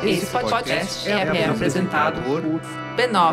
Esse podcast é apresentado por b9.com.br.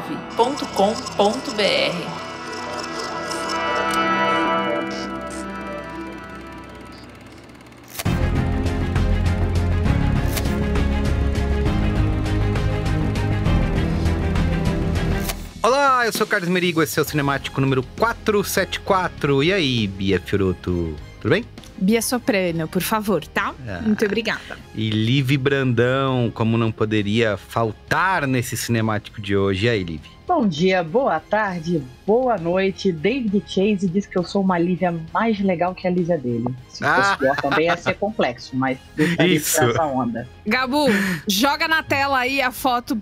Olá, eu sou o Carlos Merigo, esse é o Cinemático número 474. E aí, Bia Fiorotto, tudo bem? Bia Soprano, por favor, tá? Muito obrigada. E Livi Brandão, como não poderia faltar nesse Cinemático de hoje. E aí, Livi? Bom dia, boa tarde, boa noite. David Chase diz que eu sou uma Lívia mais legal que a Lívia dele. Se fosse pior, também ia ser complexo, mas isso. Essa onda. Gabu, joga na tela aí a foto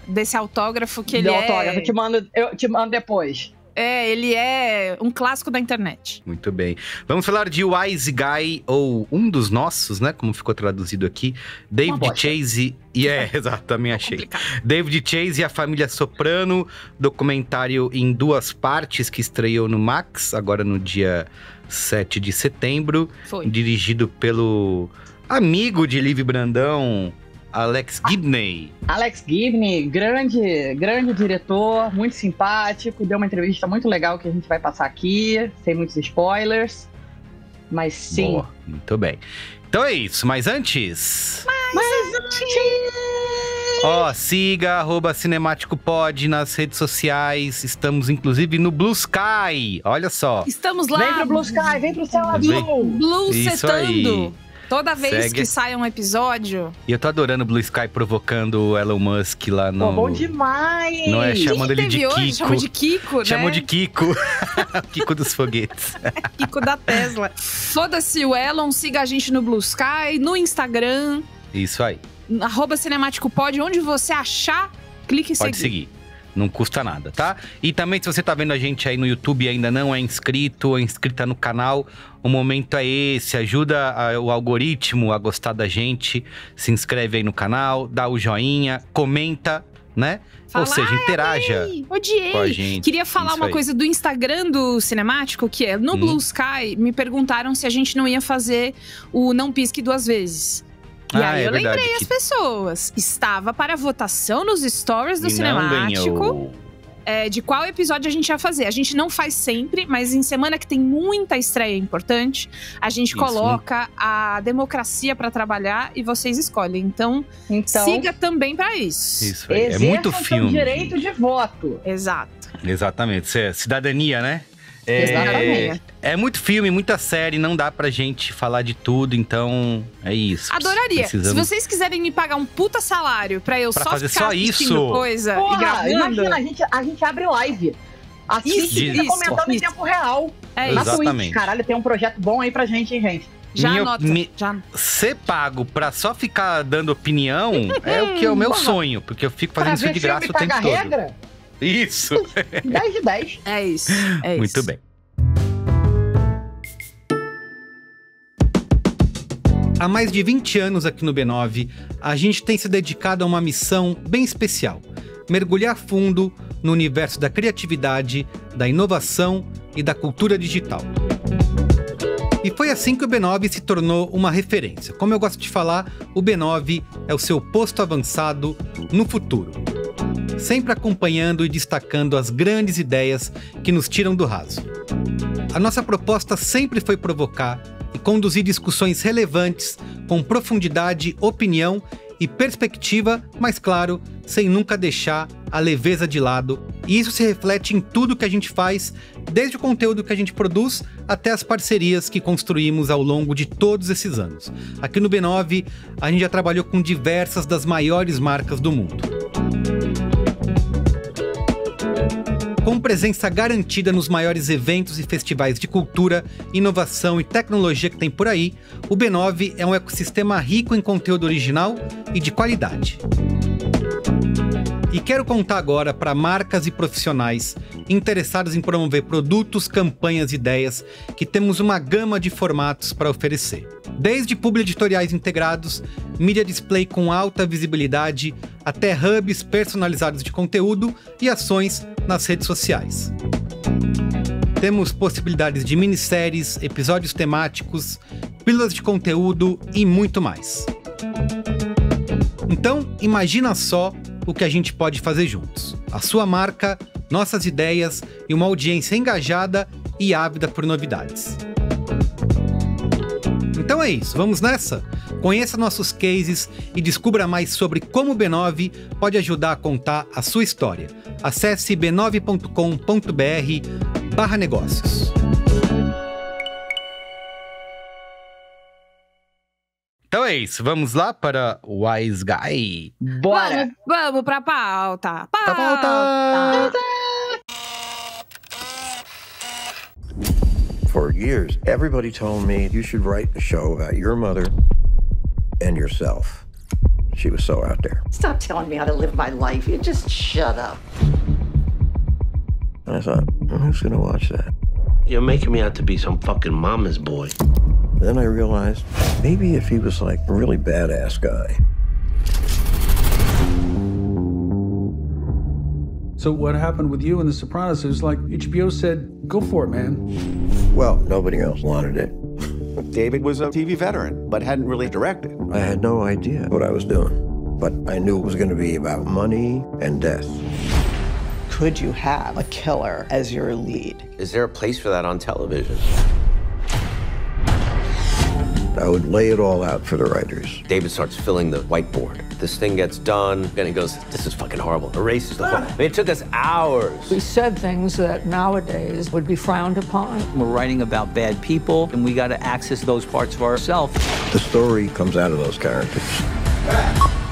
desse autógrafo que ele autógrafo, eu te mando depois. Ele é um clássico da internet. Muito bem. Vamos falar de Wise Guy, ou Um dos Nossos, né? Como ficou traduzido aqui. David Chase... exato, também achei. David Chase e a Família Soprano, documentário em 2 partes que estreou no Max, agora no dia 7 de setembro. Foi. Dirigido pelo amigo de Livi Brandão, Alex Gibney. Alex Gibney, grande diretor, muito simpático, deu uma entrevista muito legal que a gente vai passar aqui, sem muitos spoilers, mas sim. Boa, muito bem. Então é isso, mas antes... siga @cinemáticopod nas redes sociais, estamos inclusive no Blue Sky, olha só. Estamos lá. Vem pro Blue Sky, vem pro céu azul. Blue setando. Toda vez Segue. que sai um episódio. E eu tô adorando o Blue Sky provocando o Elon Musk lá no... Pô, bom demais! Não é chamando ele de Kiko. Hoje? Chamou de Kiko, né? Chamou de Kiko. Kiko dos foguetes. Kiko da Tesla. Foda-se o Elon, siga a gente no Blue Sky, no Instagram. Isso aí. @cinemáticopod, onde você achar, clique em seguir. Pode seguir. Não custa nada, tá? E também, se você tá vendo a gente aí no YouTube e ainda não é inscrito ou inscrita no canal, o momento é esse. Ajuda o algoritmo a gostar da gente. Se inscreve aí no canal, dá o joinha, comenta, né? Fala, ou seja, interaja odiei. com a gente. Queria falar uma coisa do Instagram do Cinemático, que é no Blue Sky, me perguntaram se a gente não ia fazer o Não Pisque 2 vezes. E aí eu lembrei as pessoas. Estava para votação nos stories do Cinemático de qual episódio a gente ia fazer. A gente não faz sempre, mas em semana que tem muita estreia importante, a gente coloca a democracia para trabalhar e vocês escolhem. Então siga também para isso. Isso aí. É muito filme. Direito de voto. Exato. Exatamente. Isso é cidadania, né? É muito filme, muita série, não dá pra gente falar de tudo, então é isso. Adoraria. Se vocês quiserem me pagar um puta salário pra eu fazer ficar só isso, coisa e gravando. Imagina, a gente abre live. Assiste e comentando em tempo real. Na Twitch. Caralho, tem um projeto bom aí pra gente, hein, gente? Já anota. Ser pago pra só ficar dando opinião é o que é o meu sonho, porque eu fico fazendo isso de graça o tempo todo. Regra? Isso. 10 de 10. É isso. Muito bem. Há mais de 20 anos aqui no B9, a gente tem se dedicado a uma missão bem especial: mergulhar fundo no universo da criatividade, da inovação e da cultura digital. E foi assim que o B9 se tornou uma referência. Como eu gosto de falar, o B9 é o seu posto avançado no futuro, sempre acompanhando e destacando as grandes ideias que nos tiram do raso. A nossa proposta sempre foi provocar e conduzir discussões relevantes, com profundidade, opinião e perspectiva, mas claro, sem nunca deixar a leveza de lado. E isso se reflete em tudo que a gente faz, desde o conteúdo que a gente produz até as parcerias que construímos ao longo de todos esses anos. Aqui no B9, a gente já trabalhou com diversas das maiores marcas do mundo. Com presença garantida nos maiores eventos e festivais de cultura, inovação e tecnologia que tem por aí, o B9 é um ecossistema rico em conteúdo original e de qualidade. E quero contar agora para marcas e profissionais interessados em promover produtos, campanhas e ideias que temos uma gama de formatos para oferecer. Desde publi editoriais integrados, mídia display com alta visibilidade, até hubs personalizados de conteúdo e ações nas redes sociais. Temos possibilidades de minisséries, episódios temáticos, pílulas de conteúdo e muito mais. Então, imagina só o que a gente pode fazer juntos. A sua marca, nossas ideias e uma audiência engajada e ávida por novidades. Então é isso, vamos nessa? Conheça nossos cases e descubra mais sobre como o B9 pode ajudar a contar a sua história. Acesse b9.com.br/negócios. Então é isso, vamos lá para o Wise Guy. Bora! Vamos pra pauta. Pauta! For years, everybody told me you should write a show about your mother and yourself. She was so out there. Stop telling me how to live my life. You just shut up. And I thought, who's gonna watch that? You're making me out to be some fucking mama's boy. Then I realized maybe if he was like a really badass guy. So what happened with you and The Sopranos? It was like HBO said, go for it, man. Well, nobody else wanted it. David was a TV veteran, but hadn't really directed. I had no idea what I was doing, but I knew it was going to be about money and death. Could you have a killer as your lead? Is there a place for that on television? I would lay it all out for the writers. David starts filling the whiteboard. This thing gets done, and he goes, this is fucking horrible. Erases the whole... I mean, it took us hours. We said things that nowadays would be frowned upon. We're writing about bad people, and we got to access those parts of ourselves. The story comes out of those characters.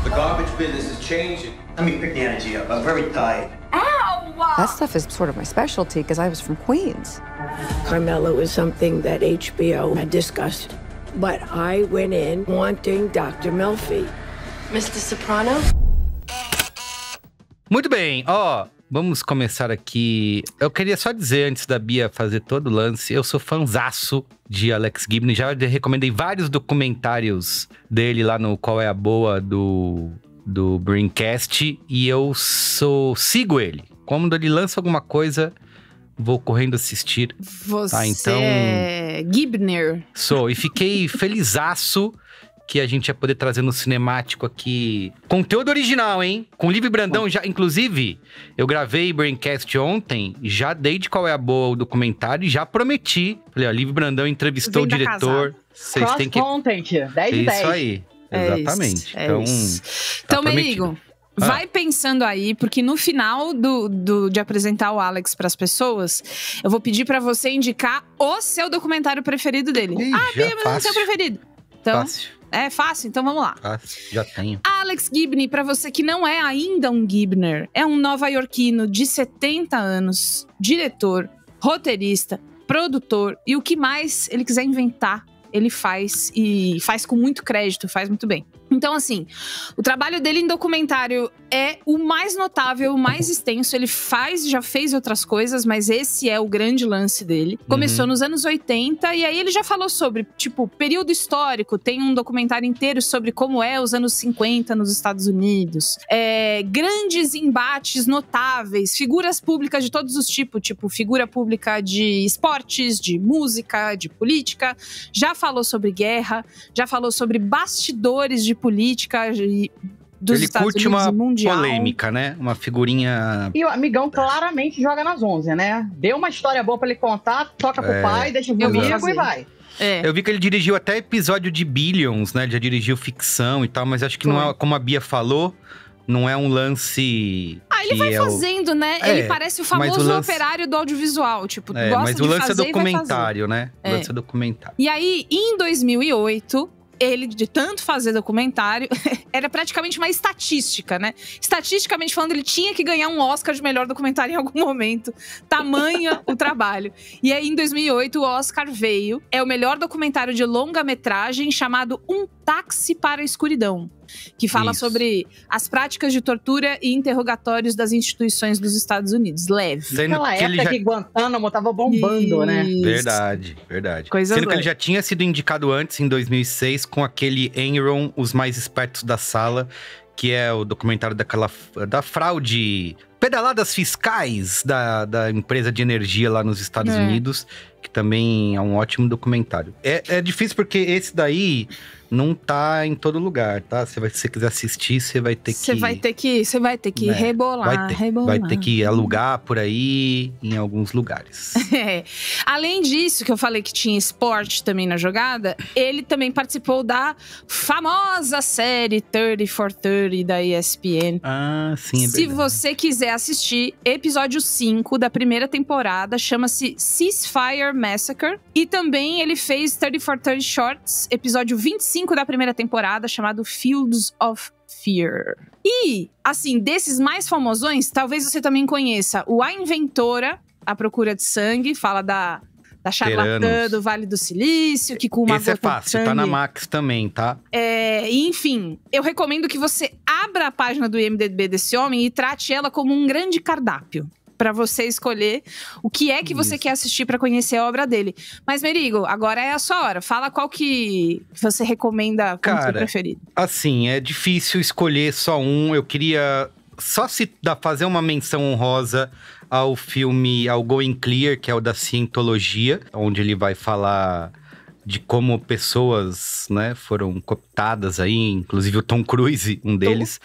The garbage business is changing. Let me pick the energy up. I'm very tired. That stuff is sort of my specialty because I was from Queens. Carmela was something that HBO had discussed. But I went in wanting Dr. Melfi. Mr. Soprano? Muito bem, vamos começar aqui. Eu queria só dizer, antes da Bia fazer todo o lance, eu sou fanzaço de Alex Gibney. Já recomendei vários documentários dele lá no Qual é a Boa do Braincast. E eu sigo ele. Quando ele lança alguma coisa, vou correndo assistir. Você então, é Gibner. Sou, e fiquei felizaço que a gente ia poder trazer no Cinemático aqui conteúdo original, hein? Com o Livre Brandão, já, inclusive, eu gravei Braincast ontem, já dei de Qual é a Boa o documentário e já prometi. Falei, Livre Brandão entrevistou o diretor. Vocês têm que... Content, 10 de 10. Isso aí, exatamente. Então, Merigo, vai pensando aí, porque no final de apresentar o Alex pras pessoas, eu vou pedir pra você indicar o seu documentário preferido dele. Bia, mas não é o seu preferido. Então, fácil. É fácil, então vamos lá. Fácil, já tenho. Alex Gibney, pra você que não é ainda um Gibner, é um nova-iorquino de 70 anos, diretor, roteirista, produtor e o que mais ele quiser inventar, ele faz e faz com muito crédito, faz muito bem. Então, assim, o trabalho dele em documentário é o mais notável, o mais extenso. Ele já fez outras coisas, mas esse é o grande lance dele. Começou nos anos 80 e aí ele já falou sobre, período histórico. Tem um documentário inteiro sobre como é os anos 50 nos Estados Unidos. Grandes embates notáveis, figuras públicas de todos os tipos, figura pública de esportes, de música, de política. Já falou sobre guerra, já falou sobre bastidores de política dos Estados Unidos e mundial. Ele curte uma polêmica, né? Uma figurinha... E o amigão claramente joga nas 11, né? Deu uma história boa pra ele contar, toca pro pai, deixa comigo e vai. Eu vi que ele dirigiu até episódio de Billions, né? Ele já dirigiu ficção e tal, mas acho que não é, como a Bia falou, não é um lance... ele vai fazendo, né? Ele parece o famoso operário do audiovisual, gosta mas de o lance fazer é documentário, né? O lance é documentário. E aí, em 2008... ele, de tanto fazer documentário, era praticamente uma estatística, né? Estatisticamente falando, ele tinha que ganhar um Oscar de melhor documentário em algum momento. Tamanha o trabalho. E aí, em 2008, o Oscar veio. É o melhor documentário de longa-metragem chamado Um Táxi para a Escuridão. Que fala sobre as práticas de tortura e interrogatórios das instituições dos Estados Unidos. Leve. Naquela época que Guantánamo tava bombando, né? Verdade. Sendo que ele já tinha sido indicado antes, em 2006, com aquele Enron, Os Mais Espertos da Sala, que é o documentário da fraude, pedaladas fiscais da empresa de energia lá nos Estados Unidos, que também é um ótimo documentário. É difícil porque esse daí não tá em todo lugar, tá? Se você quiser assistir, você vai ter que... Você vai ter que rebolar. Vai ter que alugar por aí em alguns lugares. Além disso, que eu falei que tinha esporte também na jogada, ele também participou da famosa série 30 for 30 da ESPN. Ah, sim, é verdade. Se você quiser assistir, episódio 5 da primeira temporada, chama-se Ceasefire Massacre. E também ele fez 30 for 30 Shorts, episódio 25 da primeira temporada, chamado Fields of Fear. E, assim, desses mais famosões, talvez você também conheça o A Inventora, A Procura de Sangue, fala da charlatã do Vale do Silício, que com uma Esse é fácil, tá na Max também, tá? Enfim, eu recomendo que você abra a página do IMDb desse homem e trate ela como um grande cardápio, pra você escolher o que é que você quer assistir pra conhecer a obra dele. Mas, Merigo, agora é a sua hora. Fala qual que você recomenda como seu preferido. Assim, é difícil escolher só um. Eu queria só fazer uma menção honrosa ao filme, ao Going Clear, que é o da Cientologia, onde ele vai falar de como pessoas, né, foram cooptadas aí, inclusive o Tom Cruise, um deles,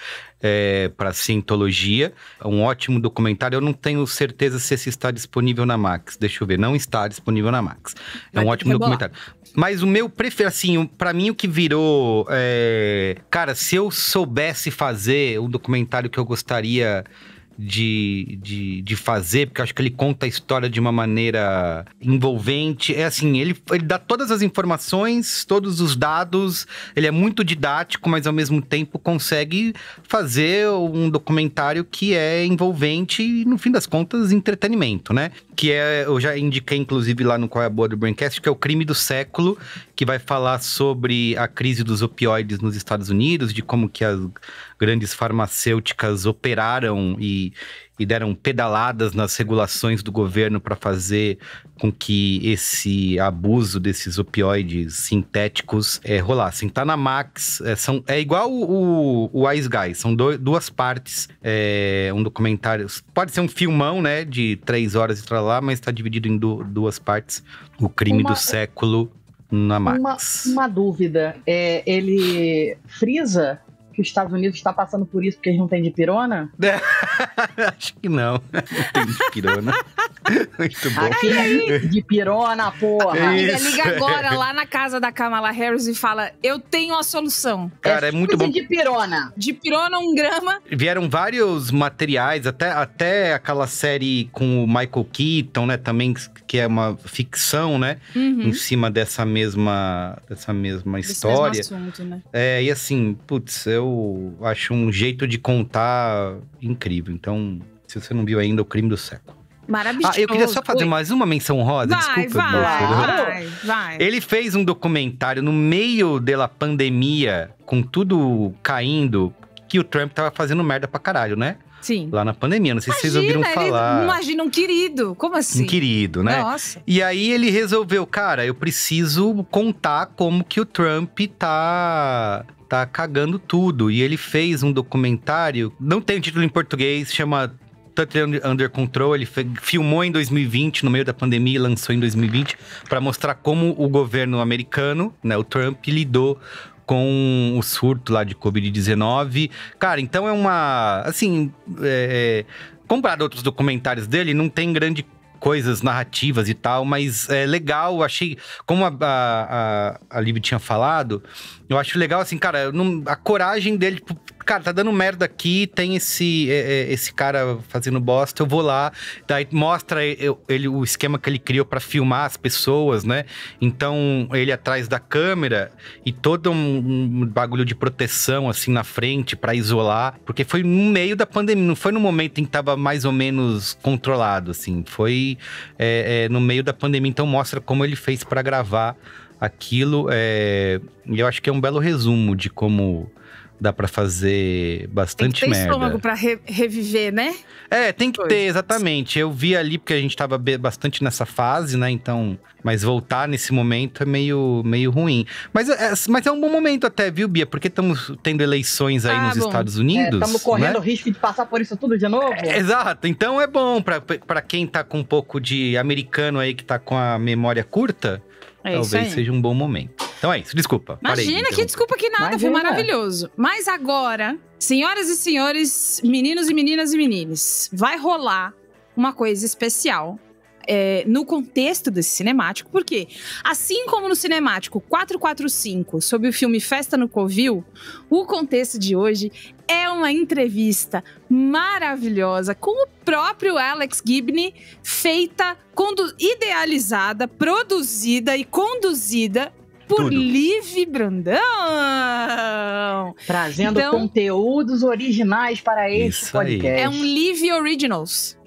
para Cientologia. É um ótimo documentário. Eu não tenho certeza se esse está disponível na Max. Deixa eu ver, não está disponível na Max. É um ótimo documentário. Mas o meu preferido, assim, pra mim o que virou... Cara, se eu soubesse fazer o documentário que eu gostaria de fazer, porque eu acho que ele conta a história de uma maneira envolvente. É assim, ele dá todas as informações, todos os dados, ele é muito didático, mas ao mesmo tempo consegue fazer um documentário que é envolvente e, no fim das contas, entretenimento, né? Que eu já indiquei, inclusive, lá no Qual é a Boa do Braincast, que é o Crime do Século, que vai falar sobre a crise dos opioides nos Estados Unidos, de como que as grandes farmacêuticas operaram e deram pedaladas nas regulações do governo para fazer com que esse abuso desses opioides sintéticos rolassem. Tá na Max, é igual o Wise Guy, são duas partes, um documentário, pode ser um filmão, né, de 3 horas e lá, mas tá dividido em duas partes, o Crime do Século na Max. Uma dúvida, ele frisa que os Estados Unidos está passando por isso porque eles não têm dipirona? Acho que não. Não tem dipirona. Muito bom. Aqui, dipirona, porra. Liga agora lá na casa da Kamala Harris e fala, eu tenho a solução. Cara, é muito bom. Dipirona. Dipirona 1 grama. Vieram vários materiais, até aquela série com o Michael Keaton, né, também, que é uma ficção, né, em cima dessa mesma história. Mesmo assunto, né? E assim, putz, eu acho um jeito de contar incrível. Então, se você não viu ainda, o Crime do Século. Maravilhoso. Eu queria só fazer mais uma menção honrosa, desculpa. Vai. Ele fez um documentário no meio da pandemia, com tudo caindo, que o Trump tava fazendo merda pra caralho, né? Sim. Lá na pandemia, não sei se vocês ouviram falar. Imagina um querido, como assim? Um querido, né? Nossa. E aí ele resolveu, cara, eu preciso contar como que o Trump tá cagando tudo. E ele fez um documentário, não tem título em português, chama Totally Under Control. Ele filmou em 2020, no meio da pandemia, e lançou em 2020, para mostrar como o governo americano, né, o Trump, lidou com o surto lá de Covid-19. Cara, então é uma... Assim, comparado a outros documentários dele, não tem grande coisas narrativas e tal, mas é legal, achei, como a Liv tinha falado, eu acho legal, assim, cara, a coragem dele, tipo, cara, tá dando merda aqui, tem esse cara fazendo bosta, eu vou lá, daí mostra o esquema que ele criou pra filmar as pessoas, né, então ele atrás da câmera e todo um bagulho de proteção, assim, na frente, pra isolar, porque foi no meio da pandemia, não foi no momento em que tava mais ou menos controlado, assim, foi no meio da pandemia, então mostra como ele fez pra gravar aquilo, e eu acho que é um belo resumo de como Dá pra fazer bastante merda. Tem estômago pra reviver, né? Tem que ter, exatamente. Eu vi ali, porque a gente tava bastante nessa fase, né? Então, mas voltar nesse momento é meio ruim. Mas é um bom momento até, viu, Bia? Porque estamos tendo eleições aí nos Estados Unidos. Estamos correndo o risco de passar por isso tudo de novo. Exato. Então é bom pra quem tá com um pouco de americano aí, que tá com a memória curta. Talvez seja um bom momento. Então é isso, desculpa. Imagina, que desculpa que nada, foi maravilhoso. Mas agora, senhoras e senhores, meninos e meninas e menines, vai rolar uma coisa especial no contexto desse cinemático, porque assim como no cinemático 445, sobre o filme Festa no Covil, o contexto de hoje é uma entrevista maravilhosa com o próprio Alex Gibney, feita, idealizada, produzida e conduzida por Liv Brandão. Trazendo conteúdos originais para esse podcast. É um Liv Originals.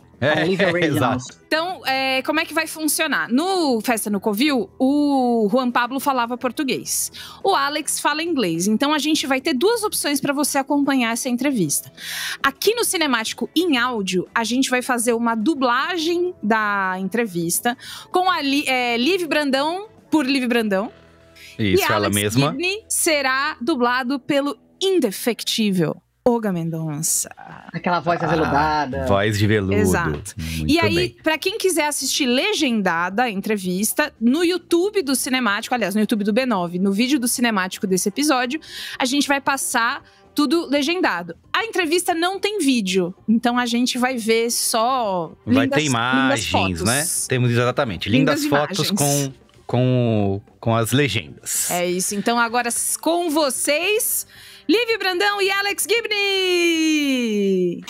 Exato. Então, como é que vai funcionar? No Festa no Covil, o Juan Pablo falava português. O Alex fala inglês. Então, a gente vai ter duas opções para você acompanhar essa entrevista. Aqui no Cinemático, em áudio, a gente vai fazer uma dublagem da entrevista com a Liv Brandão, por Liv Brandão. Isso, e ela Alex mesma. Gibney será dublado pelo indefectível Olga Mendonça. Aquela voz aveludada. Voz de veludo. Exato. E aí, pra quem quiser assistir legendada a entrevista, no YouTube do Cinemático, aliás, no YouTube do B9, no vídeo do Cinemático desse episódio, a gente vai passar tudo legendado. A entrevista não tem vídeo, então a gente vai ver só vai ter imagens, né? Temos exatamente. Lindas fotos com as legendas. É isso. Então agora com vocês, Liv Brandão e Alex Gibney!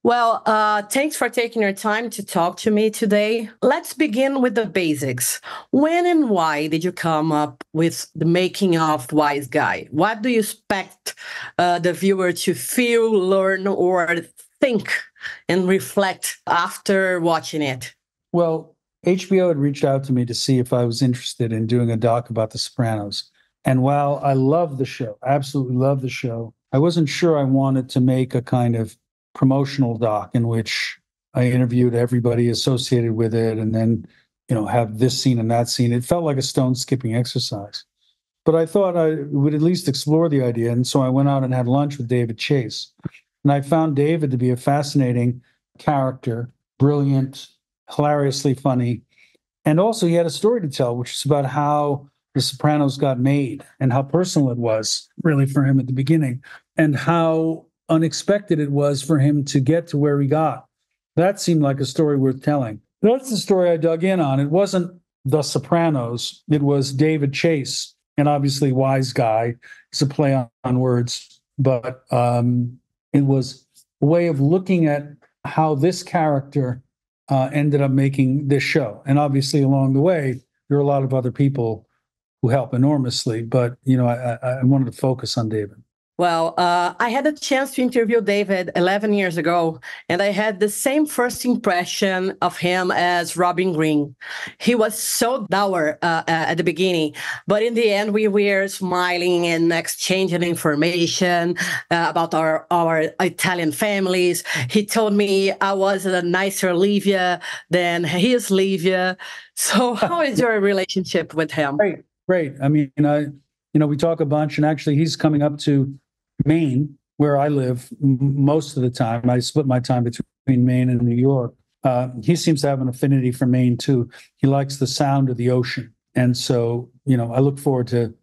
Well, thanks for taking your time to talk to me today. Let's begin with the basics. When and why did you come up with the making of Wise Guy? What do you expect the viewer to feel, learn, or think and reflect after watching it? Well, HBO had reached out to me to see if I was interested in doing a doc about The Sopranos. And while I love the show, absolutely love the show, I wasn't sure I wanted to make a kind of promotional doc in which I interviewed everybody associated with it and then, have this scene and that scene. It felt like a stone skipping exercise. But I thought I would at least explore the idea. And so I went out and had lunch with David Chase. And I found David to be a fascinating character, brilliant, hilariously funny. And also he had a story to tell, which is about how The Sopranos got made and how personal it was really for him at the beginning and how unexpected it was for him to get to where he got. That seemed like a story worth telling. That's the story I dug in on. It wasn't The Sopranos. It was David Chase, and obviously Wise Guy. It's a play on words, but it was a way of looking at how this character ended up making this show. And obviously along the way, there are a lot of other people who help enormously, but I wanted to focus on David. Well, I had a chance to interview David 11 years ago, and I had the same first impression of him as Robin Green. He was so dour at the beginning, but in the end, we were smiling and exchanging information about our Italian families. He told me I was a nicer Livia than his Livia. So how is your relationship with him? Great. I mean, we talk a bunch, and actually he's coming up to Maine, where I live most of the time. I split my time between Maine and New York. He seems to have an affinity for Maine too. He likes the sound of the ocean. And so, I look forward to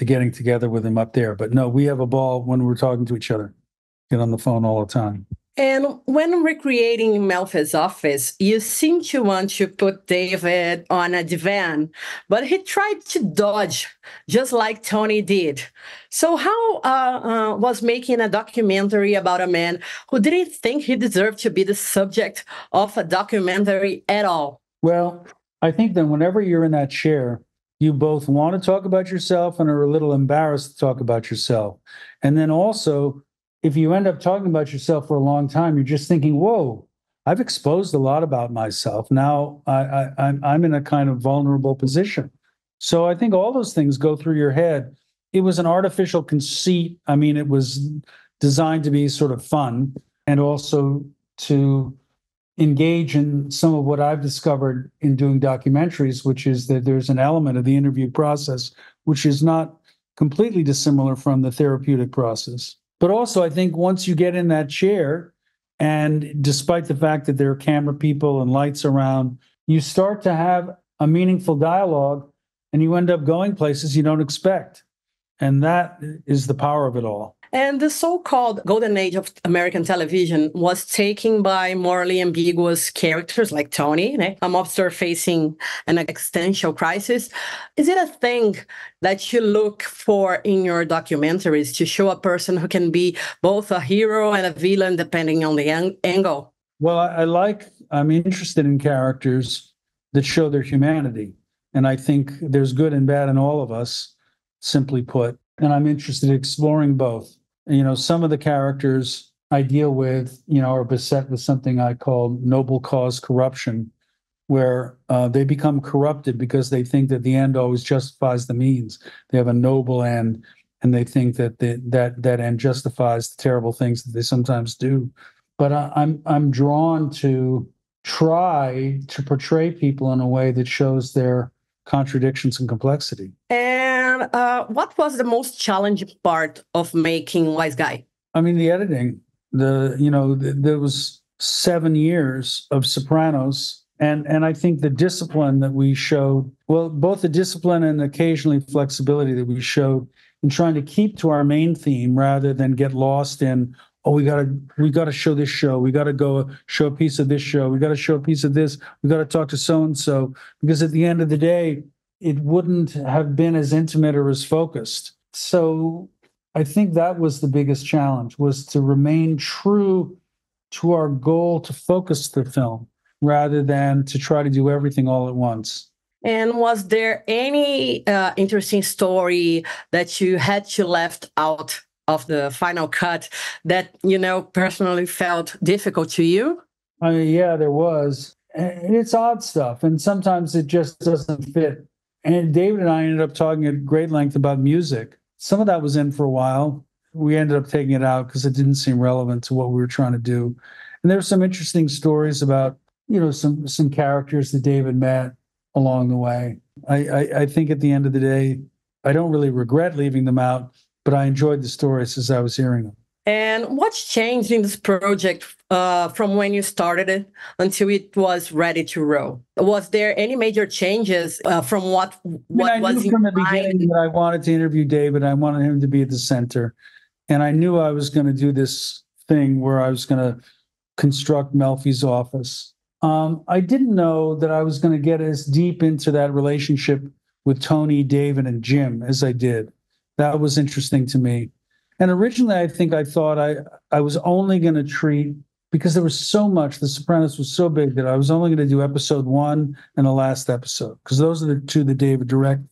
getting together with him up there. But no, we have a ball when we're talking to each other. Get on the phone all the time. And when recreating Melfi's office, you seem to want to put David on a divan, but he tried to dodge, just like Tony did. So how was making a documentary about a man who didn't think he deserved to be the subject of a documentary at all? Well, I think that whenever you're in that chair, you both want to talk about yourself and are a little embarrassed to talk about yourself. And then also, if you end up talking about yourself for a long time, you're just thinking, whoa, I've exposed a lot about myself. Now I'm in a kind of vulnerable position. So I think all those things go through your head it was an artificial conceit. I mean, it was designed to be sort of fun and also to engage in some of what I've discovered in doing documentaries, which is that there's an element of the interview process which is not completely dissimilar from the therapeutic process. But also, I think once you get in that chair, and despite the fact that there are camera people and lights around, you start to have a meaningful dialogue and you end up going places you don't expect. And that is the power of it all. And the so-called golden age of American television was taken by morally ambiguous characters like Tony, a mobster facing an existential crisis. Is it a thing that you look for in your documentaries to show a person who can be both a hero and a villain depending on the angle? Well, I'm interested in characters that show their humanity. And I think there's good and bad in all of us, simply put. And I'm interested in exploring both. You know, some of the characters I deal with, are beset with something I call noble cause corruption, where they become corrupted because they think that the end always justifies the means. They have a noble end, and they think that that end justifies the terrible things that they sometimes do. But I'm drawn to try to portray people in a way that shows their contradictions and complexity. And what was the most challenging part of making Wise Guy? I mean, the editing. There was 7 years of Sopranos, and I think the discipline that we showed, well, both the discipline and occasionally flexibility that we showed in trying to keep to our main theme rather than get lost in, we got to show this show. We got to go show a piece of this show. We got to show a piece of this. We got to talk to so-and-so. Because at the end of the day, it wouldn't have been as intimate or as focused. So I think that was the biggest challenge, was to remain true to our goal to focus the film rather than to try to do everything all at once. And was there any interesting story that you had to left out of the final cut that, personally felt difficult to you? Yeah, there was. And it's odd stuff. And sometimes it just doesn't fit. And David and I ended up talking at great length about music. Some of that was in for a while. We ended up taking it out because it didn't seem relevant to what we were trying to do. And there were some interesting stories about, some characters that David met along the way. I think at the end of the day, I don't really regret leaving them out, but I enjoyed the stories as I was hearing them. And what's changed in this project from when you started it until it was ready to roll? Was there any major changes from what I was knew from the beginning that I wanted to interview David. I wanted him to be at the center. And I knew I was going to do this thing where I was going to construct Melfi's office. I didn't know that I was going to get as deep into that relationship with Tony, David, and Jim as I did. That was interesting to me. And originally, I thought I was only going to treat, because there was so much, The Sopranos was so big that I was only going to do episode 1 and the last episode, because those are the 2 that David directed.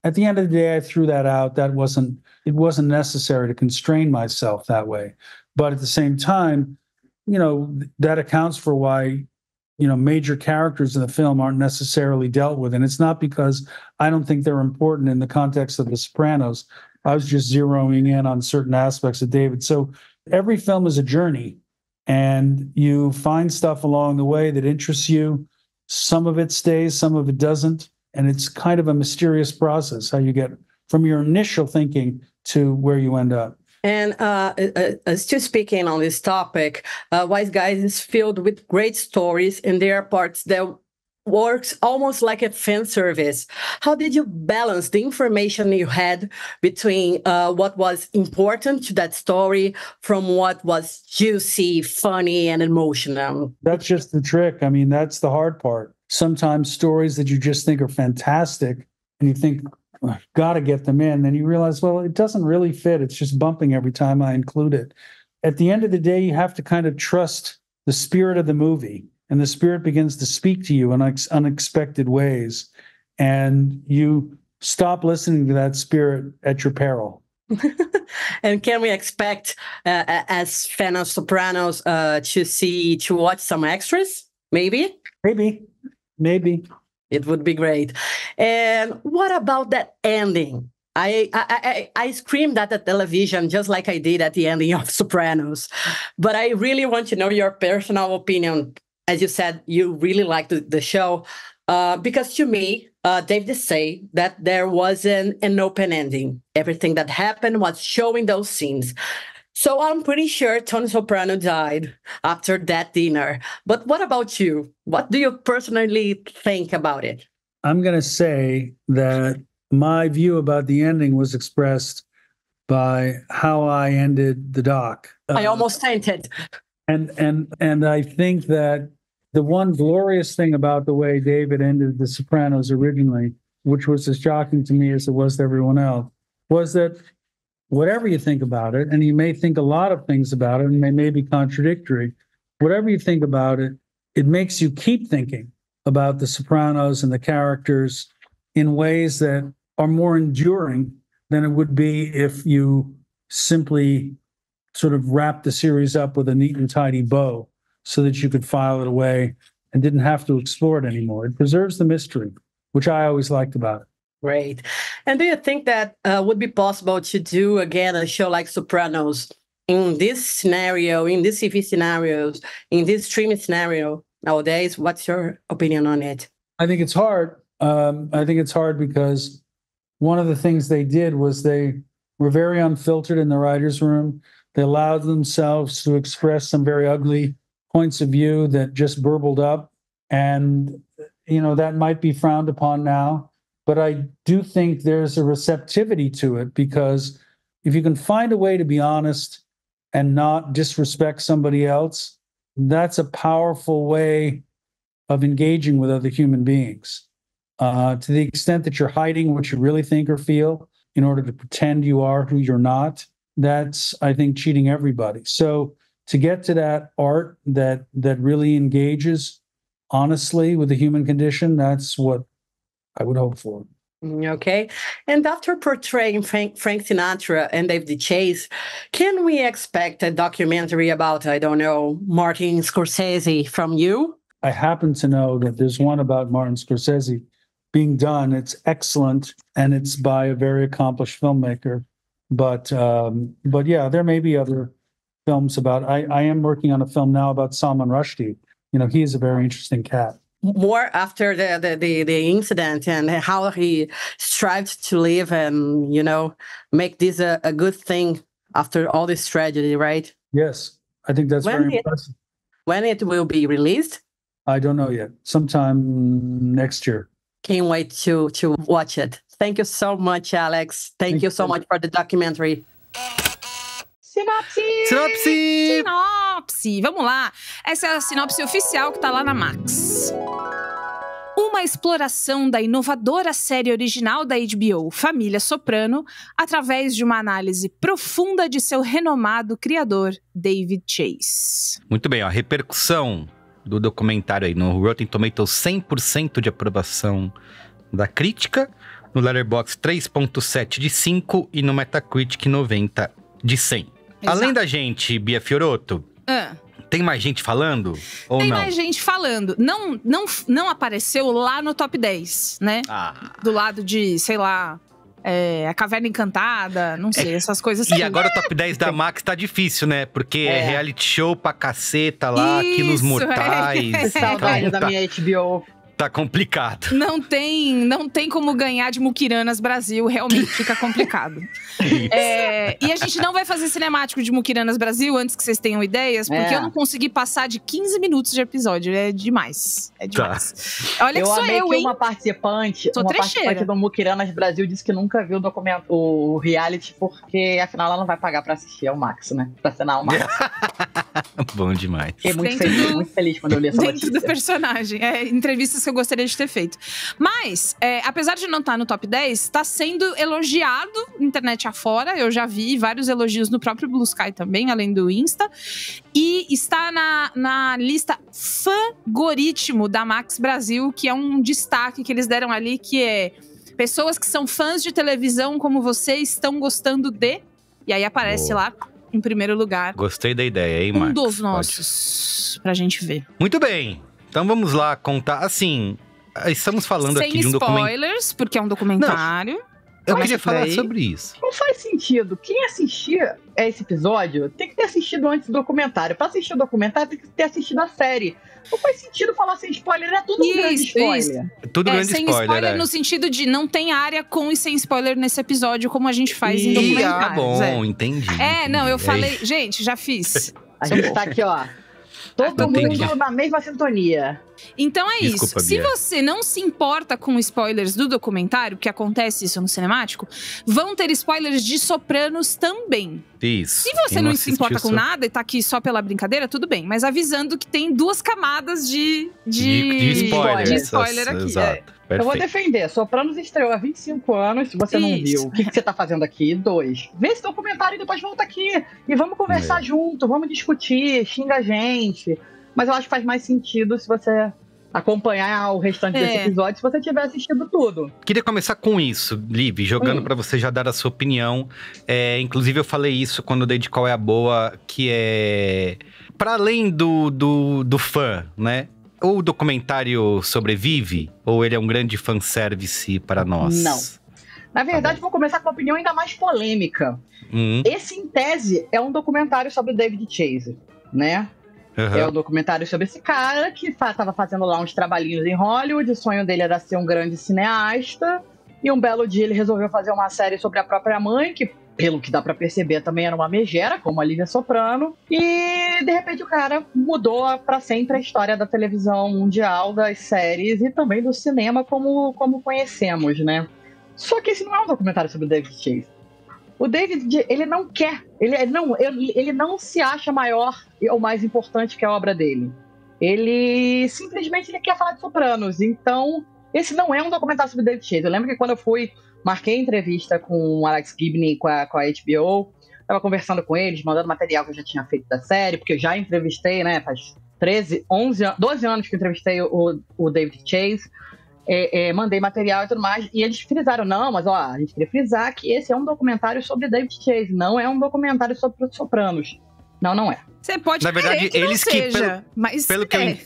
At the end of the day, I threw that out. It wasn't necessary to constrain myself that way. But at the same time, that accounts for why, major characters in the film aren't necessarily dealt with. And it's not because I don't think they're important in the context of The Sopranos. I was just zeroing in on certain aspects of David. So every film is a journey, and you find stuff along the way that interests you. Some of it stays, some of it doesn't. And it's kind of a mysterious process, how you get from your initial thinking to where you end up. And still speaking on this topic, Wise Guys is filled with great stories, and there are parts that works almost like a fan service. How did you balance the information you had between what was important to that story from what was juicy, funny, and emotional? That's just the trick. I mean, that's the hard part. Sometimes stories that you just think are fantastic, and you think, got to get them in. Then you realize, well, it doesn't really fit. It's just bumping every time I include it. At the end of the day, you have to kind of trust the spirit of the movie, and the spirit begins to speak to you in unexpected ways. And you stop listening to that spirit at your peril. And can we expect, as fan of Sopranos, to watch some extras? Maybe? Maybe. It would be great. And what about that ending? I screamed at the television just like I did at the ending of Sopranos. But I really want to know your personal opinion. As you said, you really liked the show. Because to me, David say that there wasn't an open ending. Everything that happened was showing those scenes. So I'm pretty sure Tony Soprano died after that dinner. But what about you? What do you personally think about it? I'm going to say that my view about the ending was expressed by how I ended the doc. I almost fainted. And I think that the one glorious thing about the way David ended The Sopranos originally, which was as shocking to me as it was to everyone else, was that whatever you think about it, and you may think a lot of things about it, and they may be contradictory, whatever you think about it, it makes you keep thinking about The Sopranos and the characters in ways that are more enduring than it would be if you simply sort of wrapped the series up with a neat and tidy bow so that you could file it away and didn't have to explore it anymore. It preserves the mystery, which I always liked about it. Great. And do you think that would be possible to do again a show like Sopranos in this scenario, in this TV scenarios, in this streaming scenario nowadays? What's your opinion on it? I think it's hard. I think it's hard because one of the things they did was they were very unfiltered in the writer's room. They allowed themselves to express some very ugly points of view that just burbled up. And, you know, that might be frowned upon now. But I do think there's a receptivity to it, because if you can find a way to be honest and not disrespect somebody else, that's a powerful way of engaging with other human beings. To the extent that you're hiding what you really think or feel in order to pretend you are who you're not, that's, I think, cheating everybody. So to get to that art that really engages honestly with the human condition, that's what I would hope for. Okay. And after portraying Frank Sinatra and David Chase, can we expect a documentary about, I don't know, Martin Scorsese from you? I happen to know that there's one about Martin Scorsese being done. It's excellent, and it's by a very accomplished filmmaker. But yeah, there may be other films about. I am working on a film now about Salman Rushdie. You know, he is a very interesting cat. More after the incident and how he strives to live and, you know, make this a good thing after all this tragedy, right? Yes, I think that's very impressive. When it will be released? I don't know yet. Sometime next year. Can't wait to watch it. Thank you so much, Alex. Thank you so much for the documentary. Sinopse! Sinopse! Sinopse! Vamos lá. Essa é a sinopse oficial que tá lá na Max. Uma exploração da inovadora série original da HBO, Família Soprano, através de uma análise profunda de seu renomado criador, David Chase. Muito bem, ó, a repercussão do documentário aí no Rotten Tomatoes, 100% de aprovação da crítica, no Letterboxd 3.7 de 5 e no Metacritic 90 de 100. Exato. Além da gente, Bia Fiorotto, tem mais gente falando ou não? Tem mais gente falando. Não apareceu lá no top 10, né? Do lado de, sei lá, A Caverna Encantada, não sei, essas coisas assim. E agora o top 10 da Max tá difícil, né? Porque é reality show pra caceta lá, Quilos Mortais. Saudade da minha HBO. Tá complicado. Não tem como ganhar de Muquiranas Brasil, realmente fica complicado. E a gente não vai fazer cinemático de Muquiranas Brasil, antes que vocês tenham ideias, porque eu não consegui passar de 15 minutos de episódio, é demais. É demais. Olha que sou amei eu, que hein? uma participante do Muquiranas Brasil disse que nunca viu o reality, porque afinal ela não vai pagar pra assistir ao Max, né? Pra assinar o Max. Bom demais. Fiquei muito feliz quando eu li essa notícia. Dentro do personagem. Entrevistas que eu gostaria de ter feito. Mas, apesar de não estar no top 10, está sendo elogiado internet afora. Eu já vi vários elogios no próprio Blue Sky também, além do Insta. E está na lista Fãgoritmo da Max Brasil, que é um destaque que eles deram ali, que é pessoas que são fãs de televisão como você estão gostando de... E aí aparece lá, em primeiro lugar. Gostei da ideia, hein, Max? Um dos nossos, pra gente ver. Muito bem. Então vamos lá contar, assim, estamos falando aqui de um documentário. Sem spoilers, porque é um documentário. Eu queria falar sobre isso. Não faz sentido. Quem assistir esse episódio tem que ter assistido antes do documentário. Pra assistir o documentário, tem que ter assistido a série. Não faz sentido falar sem spoiler, é tudo um grande spoiler. Tudo grande sem spoiler, no sentido de não tem área com e sem spoiler nesse episódio, como a gente faz em documentários. Bom, entendi. Não, eu falei… Gente, já fiz. A gente tá aqui, ó. Todo mundo na mesma sintonia. Então é Desculpa, isso. Bia. Se você não se importa com spoilers do documentário, que acontece isso no cinemático, vão ter spoilers de Sopranos também. Isso. Se você não se importa com nada e tá aqui só pela brincadeira, tudo bem. Mas avisando que tem 2 camadas de spoiler aqui. Exato. Eu vou defender. Sopranos estreou há 25 anos. Se você não viu, o que você tá fazendo aqui? 2. Vê esse documentário e depois volta aqui. E vamos conversar junto, vamos discutir, xinga a gente. Mas eu acho que faz mais sentido se você acompanhar o restante desse episódio, se você tiver assistido tudo. Queria começar com isso, Liv, jogando pra você já dar a sua opinião. Inclusive, eu falei isso quando eu dei de Qual é a Boa, que é… Pra além do fã, né? O documentário sobrevive? Ou ele é um grande fanservice para nós? Não. Na verdade, vou começar com uma opinião ainda mais polêmica. Esse, em tese, é um documentário sobre o David Chase, né? É um documentário sobre esse cara que estava fazendo lá uns trabalhinhos em Hollywood. O sonho dele era ser um grande cineasta. E um belo dia ele resolveu fazer uma série sobre a própria mãe, que, pelo que dá pra perceber, também era uma megera, como a Lívia Soprano. E, de repente, o cara mudou pra sempre a história da televisão mundial, das séries e também do cinema como conhecemos, né? Só que esse não é um documentário sobre o David Chase. O David, ele não quer, ele não se acha maior ou mais importante que a obra dele. Ele simplesmente quer falar de Sopranos. Então, esse não é um documentário sobre o David Chase. Eu lembro que quando eu marquei entrevista com o Alex Gibney, com a HBO, tava conversando com eles, mandando material que eu já tinha feito da série, porque eu já entrevistei, né, faz 12 anos que eu entrevistei o David Chase. Mandei material e tudo mais, e eles frisaram, não, mas ó, a gente queria frisar que esse é um documentário sobre David Chase, não é um documentário sobre os Sopranos. Não é. Você pode Na verdade, que eles não seja, mas pelo que eu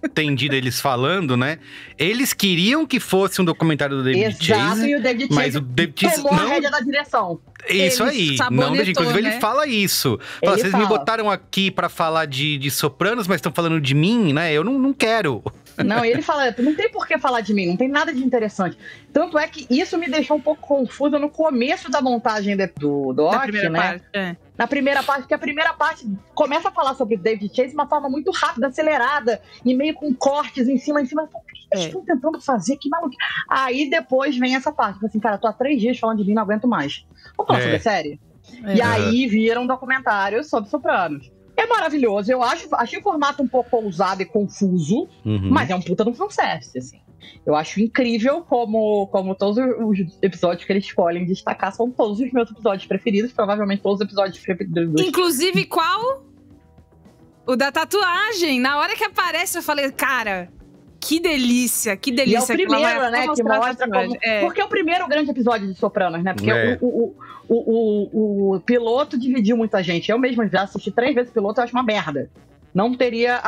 entendi deles falando, né, eles queriam que fosse um documentário do David Chase, e o David mas Chase o David Chase tomou a rédea da direção. Isso aí, não, inclusive né? ele fala isso. Fala, vocês me botaram aqui pra falar de Sopranos, mas estão falando de mim, né, eu não quero. Não, e ele fala, não tem por que falar de mim, não tem nada de interessante. Tanto é que isso me deixou um pouco confuso no começo da montagem do doc, né? Na primeira parte, porque a primeira parte começa a falar sobre David Chase de uma forma muito rápida, acelerada, e meio com cortes em cima. O que eles estão tentando fazer? Que maluco. Aí depois vem essa parte, assim, cara, tô há 3 dias falando de mim, não aguento mais. Vamos falar sobre a série? E aí vira um documentário sobre Sopranos. É maravilhoso, eu achei o formato um pouco ousado e confuso, mas é um puta de um fanservice, assim. Eu acho incrível como todos os episódios que eles escolhem destacar são todos os meus episódios preferidos, provavelmente todos os episódios preferidos. Inclusive, qual? O da tatuagem. Na hora que aparece, eu falei, cara, que delícia, que delícia. E é o primeiro, né, que mostra como… Porque é o primeiro grande episódio de Sopranos, né? Porque o piloto dividiu muita gente. Eu mesmo já assisti 3 vezes o piloto, eu acho uma merda. Não teria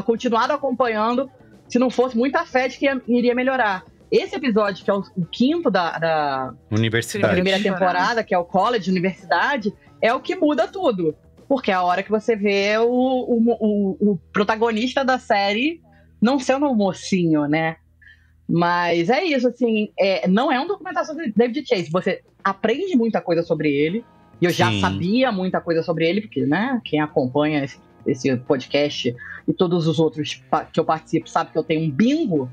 continuado acompanhando se não fosse muita fé de que iria melhorar. Esse episódio, que é o 5º da Universidade. Primeira temporada, que é o College, Universidade, é o que muda tudo. Porque é a hora que você vê o protagonista da série não sendo um mocinho, né? Mas é isso, assim, não é um documentário sobre David Chase. Você aprende muita coisa sobre ele. E eu já sabia muita coisa sobre ele, porque, né, quem acompanha esse podcast e todos os outros que eu participo sabe que eu tenho um bingo.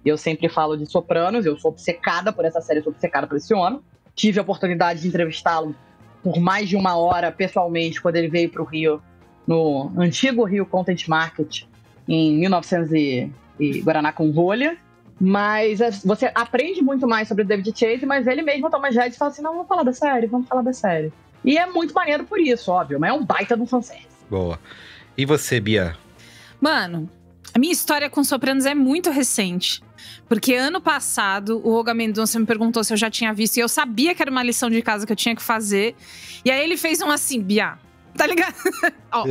Eu sempre falo de Sopranos, eu sou obcecada por essa série, eu sou obcecada por esse homem. Tive a oportunidade de entrevistá-lo por mais de 1 hora, pessoalmente, quando ele veio para o Rio, no antigo Rio Content Market, em 1900 e Guaraná com rolha. Mas você aprende muito mais sobre o David Chase, mas ele mesmo toma jeito e fala assim, não, vamos falar da série. E é muito maneiro por isso, óbvio, mas é um baita de um fanservice. Boa. E você, Bia? Mano, a minha história com Sopranos é muito recente. Porque ano passado, o Olga Mendonça me perguntou se eu já tinha visto. E eu sabia que era uma lição de casa que eu tinha que fazer. E aí ele fez um assim, Bia, tá ligado? Ó.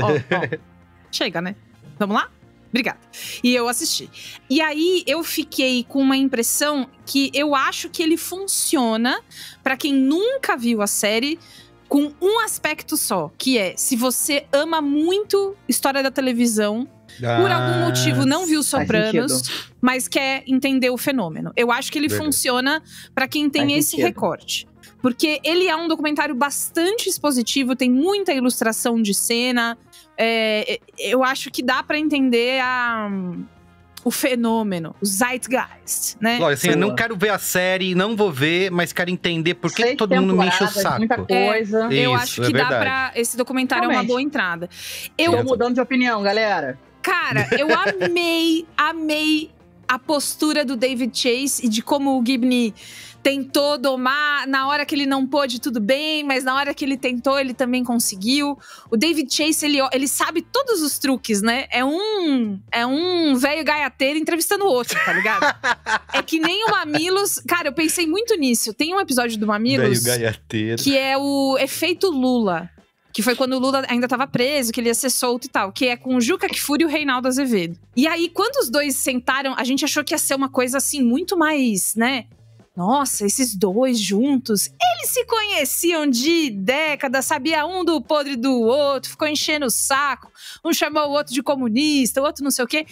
Chega, né? Vamos lá? Obrigada. E eu assisti. E aí, eu fiquei com uma impressão que eu acho que ele funciona pra quem nunca viu a série com um aspecto só, que é, se você ama muito história da televisão, por algum motivo não viu Sopranos, mas quer entender o fenômeno. Eu acho que ele funciona pra quem tem esse recorte. Porque ele é um documentário bastante expositivo, tem muita ilustração de cena. Eu acho que dá pra entender o fenômeno, o zeitgeist, né? Lógico, assim, eu não quero ver a série, não vou ver, mas quero entender por que todo mundo me enche o saco. Muita coisa. Eu acho que dá pra... Esse documentário é uma boa entrada. Tô mudando de opinião, galera. Cara, eu amei a postura do David Chase e de como o Gibney tentou domar. Na hora que ele não pôde, tudo bem, mas na hora que ele tentou, ele também conseguiu. O David Chase, ele sabe todos os truques, né? É um velho gaiateiro entrevistando o outro, tá ligado? É que nem o Mamilos. Cara, eu pensei muito nisso. Tem um episódio do Mamilos que é o efeito Lula. Que foi quando o Lula ainda tava preso, que ele ia ser solto e tal. Que é com o Juca Kfouri e o Reinaldo Azevedo. E aí, quando os dois sentaram, a gente achou que ia ser uma coisa assim, muito mais, né? Nossa, esses dois juntos, eles se conheciam de décadas, sabia um do podre do outro, ficou enchendo o saco, um chamou o outro de comunista, o outro não sei o quê.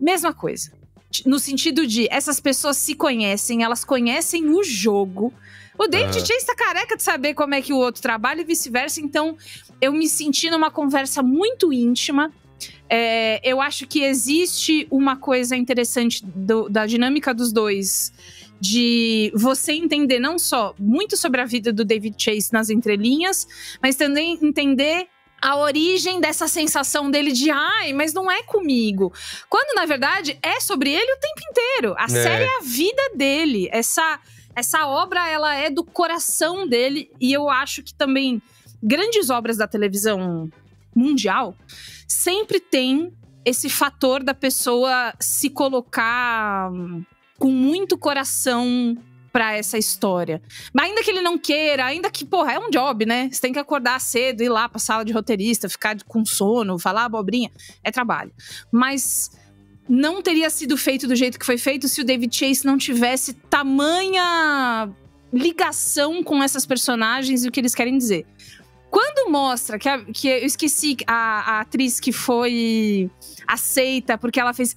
Mesma coisa. No sentido de, essas pessoas se conhecem, elas conhecem o jogo. O David Chase tá careca de saber como é que o outro trabalha e vice-versa, então eu me senti numa conversa muito íntima. Eu acho que existe uma coisa interessante da dinâmica dos dois, de você entender não só muito sobre a vida do David Chase nas entrelinhas, mas também entender a origem dessa sensação dele de mas não é comigo. Quando, na verdade, é sobre ele o tempo inteiro. A série é a vida dele. Essa obra, ela é do coração dele. E eu acho que também grandes obras da televisão mundial sempre tem esse fator da pessoa se colocar com muito coração pra essa história. Mas ainda que ele não queira, ainda que, porra, é um job, né? Você tem que acordar cedo, ir lá pra sala de roteirista, ficar com sono, falar abobrinha. É trabalho. Mas não teria sido feito do jeito que foi feito se o David Chase não tivesse tamanha ligação com essas personagens e o que eles querem dizer. Quando mostra que eu esqueci a atriz que foi aceita porque ela fez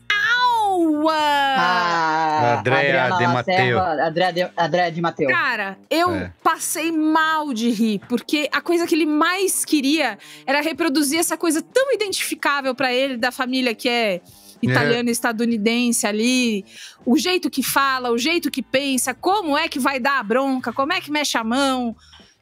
Andrea de Matteo. Cara, eu passei mal de rir, porque a coisa que ele mais queria era reproduzir essa coisa tão identificável pra ele, da família que é italiana e estadunidense ali, o jeito que fala, o jeito que pensa, como é que vai dar a bronca, como é que mexe a mão.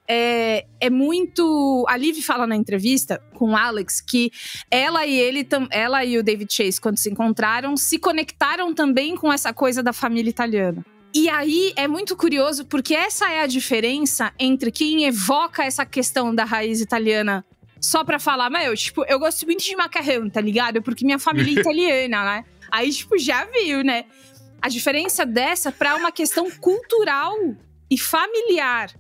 É muito... A Liv fala na entrevista com o Alex que ela e o David Chase, quando se encontraram, se conectaram também com essa coisa da família italiana. E aí é muito curioso, porque essa é a diferença entre quem evoca essa questão da raiz italiana só pra falar, eu gosto muito de macarrão, tá ligado? Porque minha família é italiana, né? Aí, já viu, né? A diferença dessa pra uma questão cultural e familiar.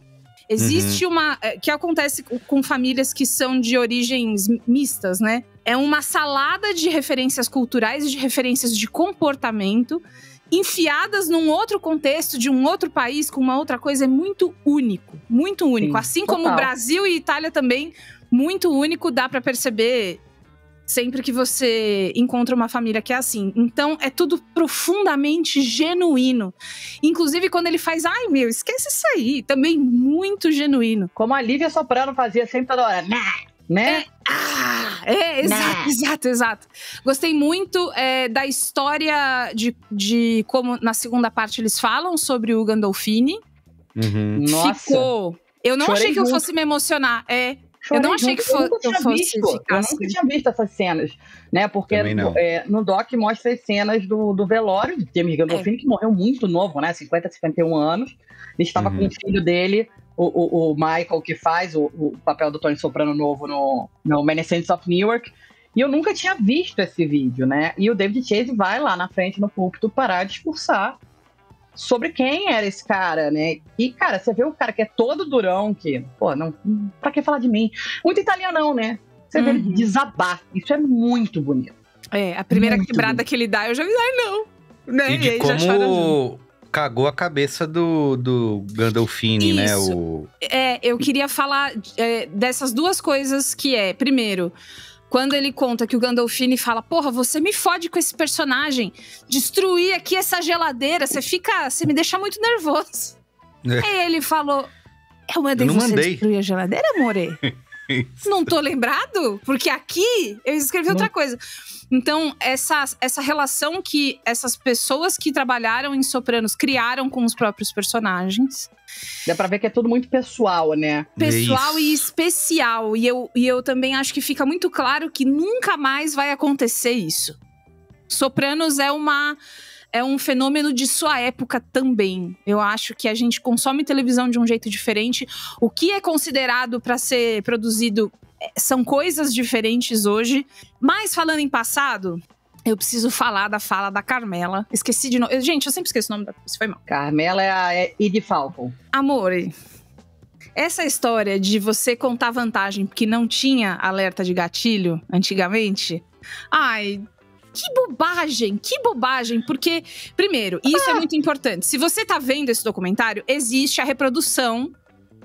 Existe uma... que acontece com famílias que são de origens mistas, né? É uma salada de referências culturais e de referências de comportamento enfiadas num outro contexto de um outro país com uma outra coisa. É muito único. Muito único. Sim, assim como o Brasil e Itália também, muito único. Dá pra perceber sempre que você encontra uma família que é assim. Então, é tudo profundamente genuíno. Inclusive, quando ele faz, esquece isso aí. Também muito genuíno. Como a Lívia Soprano fazia sempre toda hora. Né? Exato. Gostei muito da história de como, na segunda parte, eles falam sobre o Gandolfini. Ficou... Eu não achei que eu fosse me emocionar. Eu não achei que eu fosse ficar assim. Eu nunca tinha visto essas cenas, né? Porque no doc mostra as cenas do velório de James Gandolfini, que morreu muito novo, né? 50, 51 anos. Ele estava com o filho dele, o Michael, que faz o papel do Tony Soprano novo no Many Saints of Newark. E eu nunca tinha visto esse vídeo, né? E o David Chase vai lá na frente, no púlpito, parar de discursar sobre quem era esse cara, né? E, cara, você vê o cara que é todo durão, que, pra que falar de mim? Muito italianão, né? Você vê ele desabar. Isso é muito bonito. A primeira quebrada que ele dá, eu já vi, não. Né? E de como cagou a cabeça do Gandolfini, né? Eu queria falar dessas duas coisas que primeiro, quando ele conta que o Gandolfini fala, porra, você me fode com esse personagem, destruir aqui essa geladeira, você me deixa muito nervoso. Aí ele falou, eu mandei você destruir a geladeira, amore? Não tô lembrado? Porque aqui eu escrevi outra coisa. Então, essa relação que essas pessoas que trabalharam em Sopranos criaram com os próprios personagens. Dá pra ver que é tudo muito pessoal, né? Pessoal e especial. E eu também acho que fica muito claro que nunca mais vai acontecer isso. Sopranos é um fenômeno de sua época também. Eu acho que a gente consome televisão de um jeito diferente. O que é considerado para ser produzido são coisas diferentes hoje. Mas falando em passado, eu preciso falar da fala da Carmela. Esqueci de novo. Gente, eu sempre esqueço o nome da pessoa, foi mal. Carmela é a Edie Falco. Amore, essa história de você contar vantagem porque não tinha alerta de gatilho antigamente... Ai... Que bobagem, porque, primeiro, isso é muito importante. Se você tá vendo esse documentário, existe a reprodução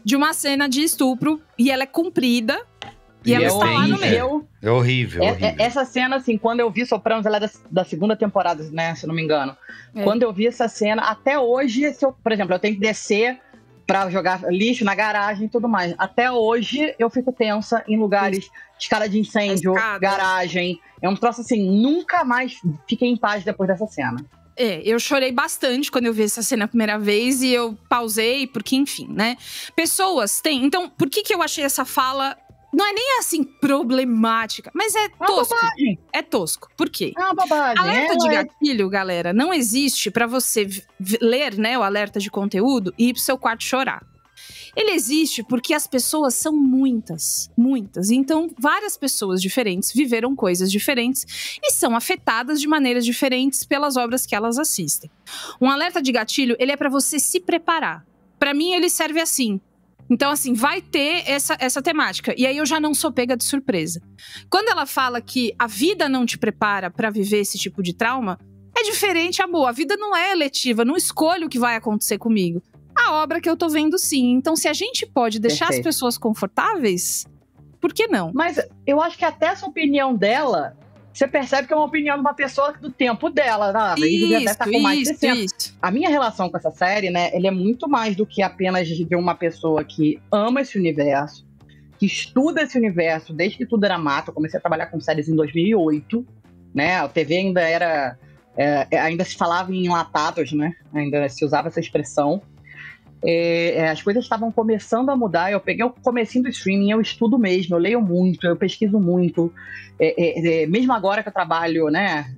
de uma cena de estupro e ela é comprida e ela está lá no meio. É horrível. Essa cena, assim, quando eu vi Sopranos, ela é da segunda temporada, né, se não me engano. Quando eu vi essa cena, até hoje, por exemplo, eu tenho que descer pra jogar lixo na garagem e tudo mais. Até hoje, eu fico tensa em lugares, escada de incêndio, garagem. É um troço assim, nunca mais fiquei em paz depois dessa cena. Eu chorei bastante quando eu vi essa cena a primeira vez e eu pausei, porque enfim, né? Pessoas têm... Então, por que eu achei essa fala... Não é nem assim problemática, mas é tosco. É tosco. Por quê? É uma bobagem. Alerta de gatilho, galera, não existe pra você ler, né, o alerta de conteúdo e ir pro seu quarto chorar. Ele existe porque as pessoas são muitas. Então, várias pessoas diferentes viveram coisas diferentes e são afetadas de maneiras diferentes pelas obras que elas assistem. Um alerta de gatilho, ele é pra você se preparar. Pra mim, ele serve assim. Então, assim, vai ter essa temática. E aí eu já não sou pega de surpresa. Quando ela fala que a vida não te prepara pra viver esse tipo de trauma, é diferente, amor. A vida não é eletiva, não escolho o que vai acontecer comigo. A obra que eu tô vendo, sim. Então, se a gente pode deixar as pessoas confortáveis, por que não? Mas eu acho que até essa opinião dela, você percebe que é uma opinião de uma pessoa do tempo dela. Isso. A minha relação com essa série, né, ele é muito mais do que apenas de uma pessoa que ama esse universo, que estuda esse universo desde que tudo era mato. Eu comecei a trabalhar com séries em 2008, né? A TV ainda era... ainda se falava em enlatados, né? Ainda se usava essa expressão. As coisas estavam começando a mudar. Eu peguei o comecinho do streaming, eu estudo mesmo, eu leio muito, eu pesquiso muito. Mesmo agora que eu trabalho, né,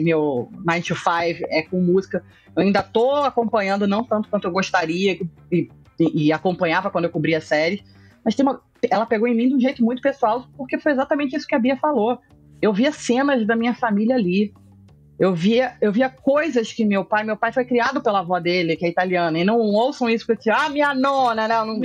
meu 9 to 5 é com música, eu ainda tô acompanhando, não tanto quanto eu gostaria e acompanhava quando eu cobria a série, mas ela pegou em mim de um jeito muito pessoal, porque foi exatamente isso que a Bia falou. Eu via cenas da minha família ali. Eu via coisas que meu pai foi criado pela avó dele, que é italiana, e não ouçam isso que eu minha nona, não.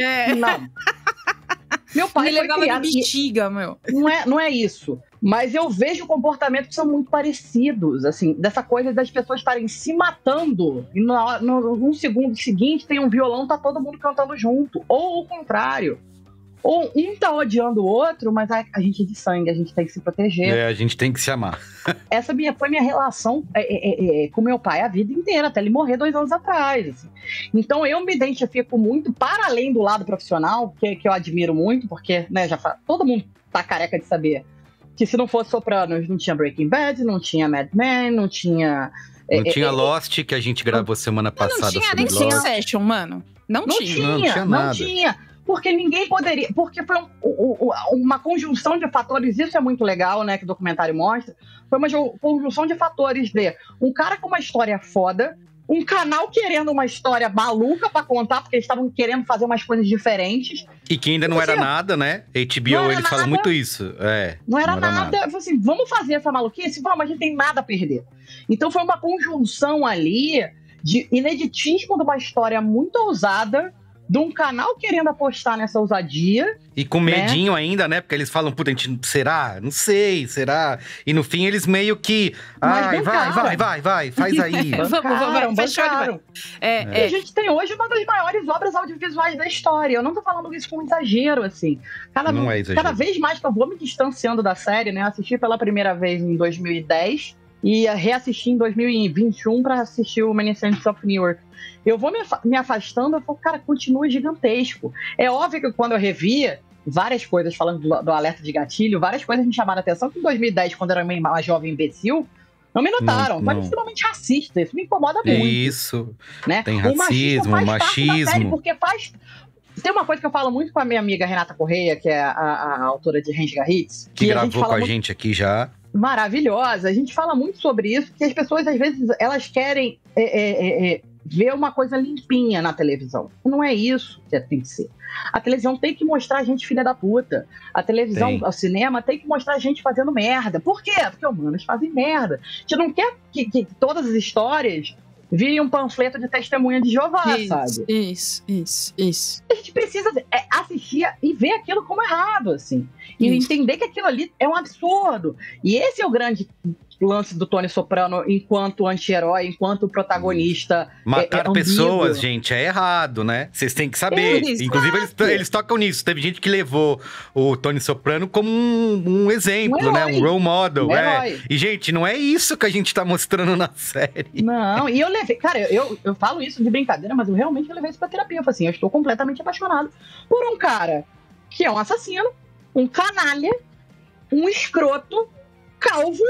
Meu pai foi criado... bexiga, meu. Não é isso. Mas eu vejo comportamentos que são muito parecidos, assim, dessa coisa das pessoas estarem se matando e num segundo seguinte tem um violão, tá todo mundo cantando junto. Ou o contrário. Ou um tá odiando o outro, mas a gente é de sangue, a gente tem que se proteger. A gente tem que se amar. Essa foi minha relação com meu pai a vida inteira, até ele morrer 2 anos atrás. Assim. Então eu me identifico muito, para além do lado profissional, que eu admiro muito, porque né, todo mundo tá careca de saber que se não fosse Sopranos, não tinha Breaking Bad, não tinha Mad Men, não tinha... Não tinha Lost, que a gente gravou semana passada. Não tinha nem Succession, mano. Não tinha nada. Não tinha. Porque ninguém poderia... Porque foi uma conjunção de fatores, isso é muito legal, né, que o documentário mostra. Foi uma conjunção de fatores de um cara com uma história foda, um canal querendo uma história maluca pra contar, porque eles estavam querendo fazer umas coisas diferentes. E que ainda não era nada, né? HBO, eles falam muito isso. Não era nada. Eu falei assim, vamos fazer essa maluquice? Vamos, a gente tem nada a perder. Então foi uma conjunção ali de ineditismo de uma história muito ousada, de um canal querendo apostar nessa ousadia. E com medinho ainda, né? Porque eles falam, puta, a gente, será? Não sei, será? E no fim eles meio que… vai, faz aí. Bancaram. E a gente tem hoje uma das maiores obras audiovisuais da história. Eu não tô falando isso com exagero, assim. Não é exagero. Cada vez mais que eu vou me distanciando da série, né? Assisti pela primeira vez em 2010 e reassisti em 2021 pra assistir o Many Saints of Newark. Eu vou me afastando, eu falo, cara, continua gigantesco. É óbvio que quando eu revia várias coisas, falando do alerta de gatilho, várias coisas me chamaram a atenção, que em 2010, quando eu era uma jovem imbecil, não me notaram. Mas extremamente racista, isso me incomoda muito. Isso, né? Tem racismo, machismo. Porque faz… Tem uma coisa que eu falo muito com a minha amiga Renata Correia, que é a autora de Rendiga Hits. Que gravou com a gente aqui já. Maravilhosa. A gente fala muito sobre isso, que as pessoas, às vezes, elas querem ver uma coisa limpinha na televisão. Não é isso que tem que ser. A televisão tem que mostrar a gente filha da puta. A televisão, o cinema tem que mostrar a gente fazendo merda. Por quê? Porque humanos fazem merda. A gente não quer que todas as histórias virem um panfleto de testemunha de Jeová, sabe? Isso. A gente precisa assistir e ver aquilo como errado, assim. E entender que aquilo ali é um absurdo. E esse é o grande lance do Tony Soprano enquanto anti-herói, enquanto protagonista. Matar pessoas, gente, é errado, né? Vocês têm que saber. Inclusive, eles tocam nisso. Teve gente que levou o Tony Soprano como um exemplo, né? Um role model. E, gente, não é isso que a gente tá mostrando na série. Não, e eu levei… Cara, eu falo isso de brincadeira, mas eu realmente levei isso pra terapia. Eu falei assim, eu estou completamente apaixonado por um cara que é um assassino, um canalha, um escroto, calvo,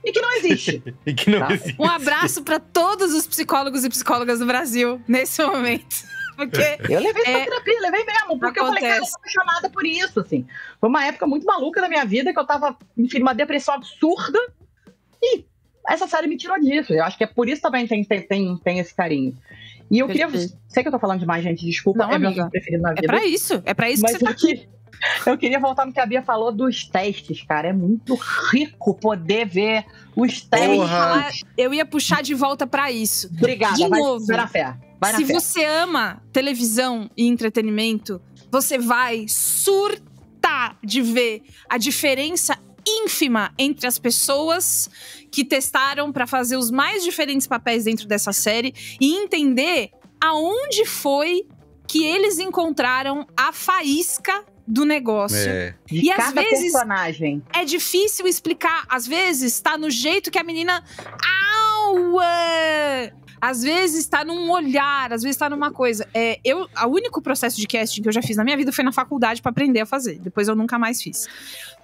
e que não existe. Existe. Um abraço pra todos os psicólogos e psicólogas do Brasil nesse momento. Porque eu levei isso pra terapia, levei mesmo. Porque eu falei, cara, eu tô apaixonada por isso, assim. Foi uma época muito maluca da minha vida, que eu tava, enfim, numa depressão absurda. E essa série me tirou disso. Eu acho que é por isso também tem esse carinho. E eu queria… Sei que eu tô falando demais, gente, desculpa. Não, amiga, meu preferido na vida. É pra isso que você tá aqui. Eu queria voltar no que a Bia falou dos testes, cara. É muito rico poder ver os testes. Eu ia puxar de volta pra isso. Obrigada, de novo. Vai na fé. Se você ama televisão e entretenimento, você vai surtar de ver a diferença ínfima entre as pessoas que testaram pra fazer os mais diferentes papéis dentro dessa série e entender aonde foi que eles encontraram a faísca do negócio. E às vezes personagem. É difícil explicar. Às vezes tá no jeito que a menina… Às vezes tá num olhar, às vezes tá numa coisa. O único processo de casting que eu já fiz na minha vida foi na faculdade pra aprender a fazer. Depois eu nunca mais fiz.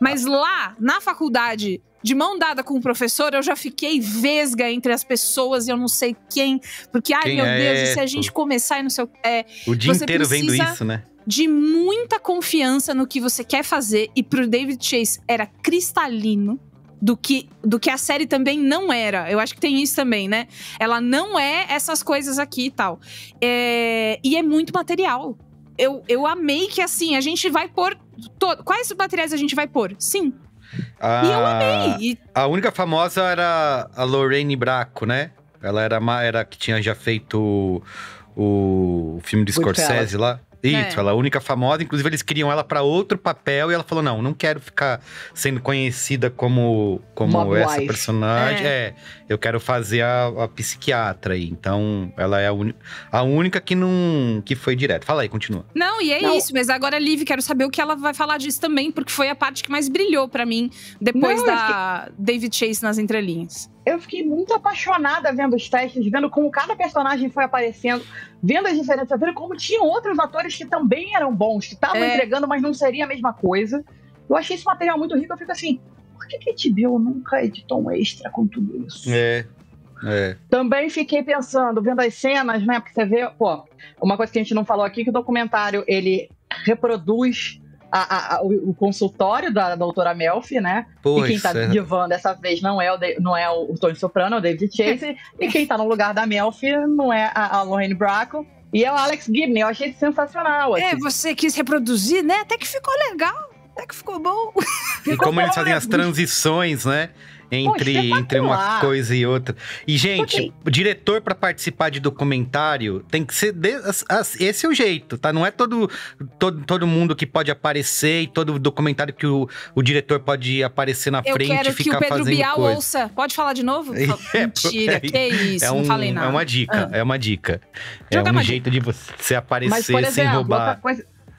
Mas lá, na faculdade, de mão dada com o professor, eu já fiquei vesga entre as pessoas e eu não sei quem. Porque, meu Deus, e se a gente começar e não sei o que… O dia inteiro vendo isso, né? De muita confiança no que você quer fazer. E pro David Chase era cristalino do que a série também não era. Eu acho que tem isso também, né? Ela não é essas coisas aqui e tal. E é muito material. Eu amei que, assim, a gente vai pôr… Quais materiais a gente vai pôr? Sim. E eu amei. A única famosa era a Lorraine Bracco, né? Ela era que tinha já feito o filme de Scorsese lá. Isso, ela é a única famosa. Inclusive, eles queriam ela pra outro papel. E ela falou, não quero ficar sendo conhecida como essa personagem. Eu quero fazer a psiquiatra aí. Então, ela é a única que foi direto. Fala aí, continua. Não, e isso. Mas agora, Liv, quero saber o que ela vai falar disso também. Porque foi a parte que mais brilhou pra mim. Depois da David Chase nas entrelinhas. Eu fiquei muito apaixonada vendo os testes, vendo como cada personagem foi aparecendo, vendo as diferenças, vendo como tinham outros atores que também eram bons, que estavam entregando, mas não seria a mesma coisa. Eu achei esse material muito rico, eu fico assim, por que a HBO nunca editou um extra com tudo isso? Também fiquei pensando, vendo as cenas, né, porque você vê, uma coisa que a gente não falou aqui, que o documentário, ele reproduz o consultório da doutora Melfi, né? E quem tá divando dessa vez não é o Tony Soprano, é o David Chase. E quem tá no lugar da Melfi não é a Lorraine Bracco. E é o Alex Gibney. Eu achei sensacional. Assim. Você quis reproduzir, né? Até que ficou legal. Até que ficou bom. E como eles fazem as transições, né? entre uma coisa e outra. E, gente, diretor pra participar de documentário tem que ser... esse é o jeito, tá? Não é todo mundo que pode aparecer e todo documentário que o diretor pode aparecer na frente e ficar fazendo coisa. Eu quero que o Pedro Bial ouça. Pode falar de novo? Mentira, que isso, não falei nada. É uma dica, é uma dica. É um jeito de você aparecer. Mas, por exemplo, sem roubar.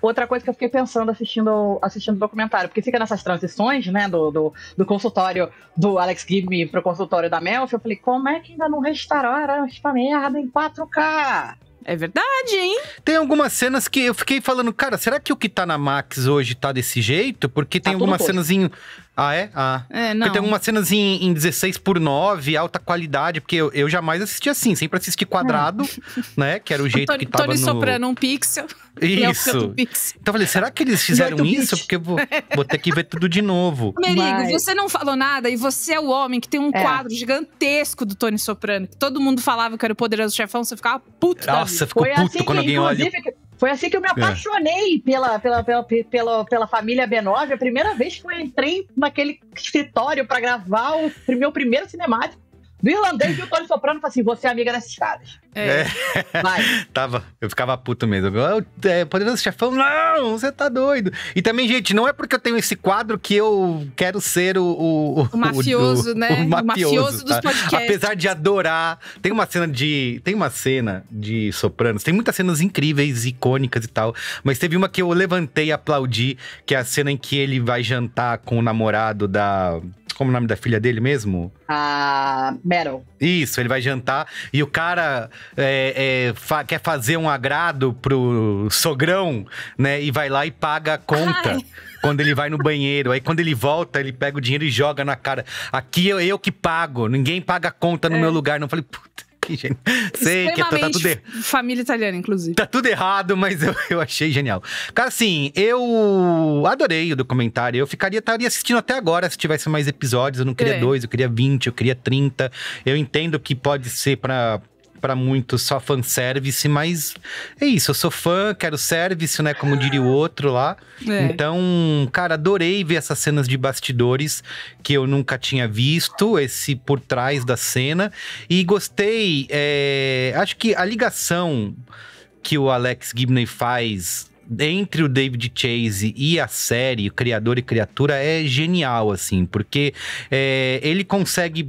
Outra coisa que eu fiquei pensando assistindo o documentário, porque fica nessas transições, né, do consultório do Alex Gibney pro consultório da Melfi, eu falei, como é que ainda não restauraram esta merda em 4K? É verdade, hein? Tem algumas cenas que eu fiquei falando, cara, será que o que tá na Max hoje tá desse jeito? Porque tem algumas cenas em... Ah, é? Ah. Não. Porque tem algumas cenas em 16:9, alta qualidade, porque eu jamais assisti assim, sempre assisti quadrado, né? Que era o jeito que tava Tony Soprano, um pixel. Isso. Então eu falei, será que eles fizeram isso? Porque eu vou ter que ver tudo de novo. Merigo, você não falou nada e você é o homem que tem um quadro gigantesco do Tony Soprano. Que todo mundo falava que era o Poderoso Chefão, você ficava puto. Nossa, ficou puto assim quando alguém olha. Foi assim que eu me apaixonei pela família B9. A primeira vez que eu entrei naquele escritório pra gravar o meu primeiro cinemático do irlandês, e o Tony Soprano falou assim, você é amiga dessas caras. Vai. Eu ficava puto mesmo. Poderoso Chefão, não, você tá doido. E também, gente, não é porque eu tenho esse quadro que eu quero ser o mafioso, né? O mafioso dos podcasts. Apesar de adorar. Tem uma cena de Sopranos, tem muitas cenas incríveis, icônicas e tal, mas teve uma que eu levantei e aplaudi, que é a cena em que ele vai jantar com o namorado da... Como é o nome da filha dele mesmo? Meryl. Isso, ele vai jantar e o cara quer fazer um agrado pro sogrão, né? E vai lá e paga a conta. Quando ele vai no banheiro. Aí quando ele volta, ele pega o dinheiro e joga na cara. Aqui eu que pago, ninguém paga a conta no meu lugar. Não falei, puta. Gente, sei que tá tudo família italiana, inclusive. Tá tudo errado, mas eu achei genial. Cara, assim, eu adorei o documentário. Eu estaria assistindo até agora se tivesse mais episódios. Eu não queria 2, eu queria 20, eu queria 30. Eu entendo que pode ser pra muitos só fanservice, mas é isso, eu sou fã, quero service, né, como diria o outro lá. Então, cara, adorei ver essas cenas de bastidores que eu nunca tinha visto, esse por trás da cena, e gostei, acho que a ligação que o Alex Gibney faz entre o David Chase e a série, o criador e criatura, é genial, assim, porque ele consegue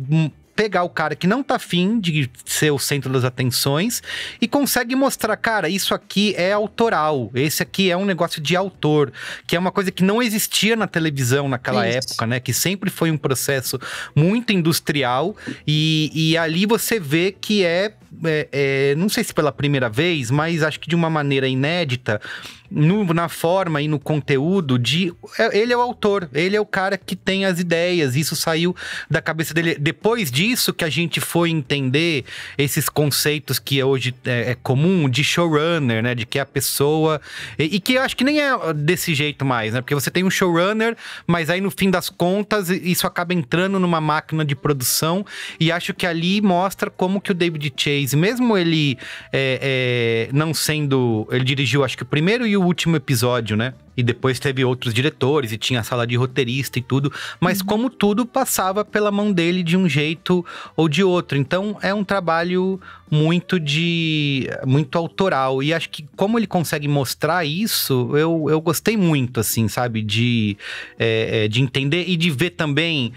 pegar o cara que não tá afim de ser o centro das atenções e consegue mostrar, cara, isso aqui é autoral, esse aqui é um negócio de autor, que é uma coisa que não existia na televisão naquela época, né? Que sempre foi um processo muito industrial e ali você vê que não sei se pela primeira vez, mas acho que de uma maneira inédita, na forma e no conteúdo ele é o autor, ele é o cara que tem as ideias, isso saiu da cabeça dele. Depois disso que a gente foi entender esses conceitos que hoje é comum de showrunner, né, de que a pessoa, e que eu acho que nem é desse jeito mais, né, porque você tem um showrunner, mas aí no fim das contas isso acaba entrando numa máquina de produção, e acho que ali mostra como que o David Chase, mesmo ele não sendo, ele dirigiu acho que o primeiro e o último episódio, né? E depois teve outros diretores e tinha a sala de roteirista e tudo. Mas como tudo passava pela mão dele de um jeito ou de outro. Então é um trabalho muito autoral. E acho que como ele consegue mostrar isso, eu gostei muito, assim, sabe? De entender e de ver também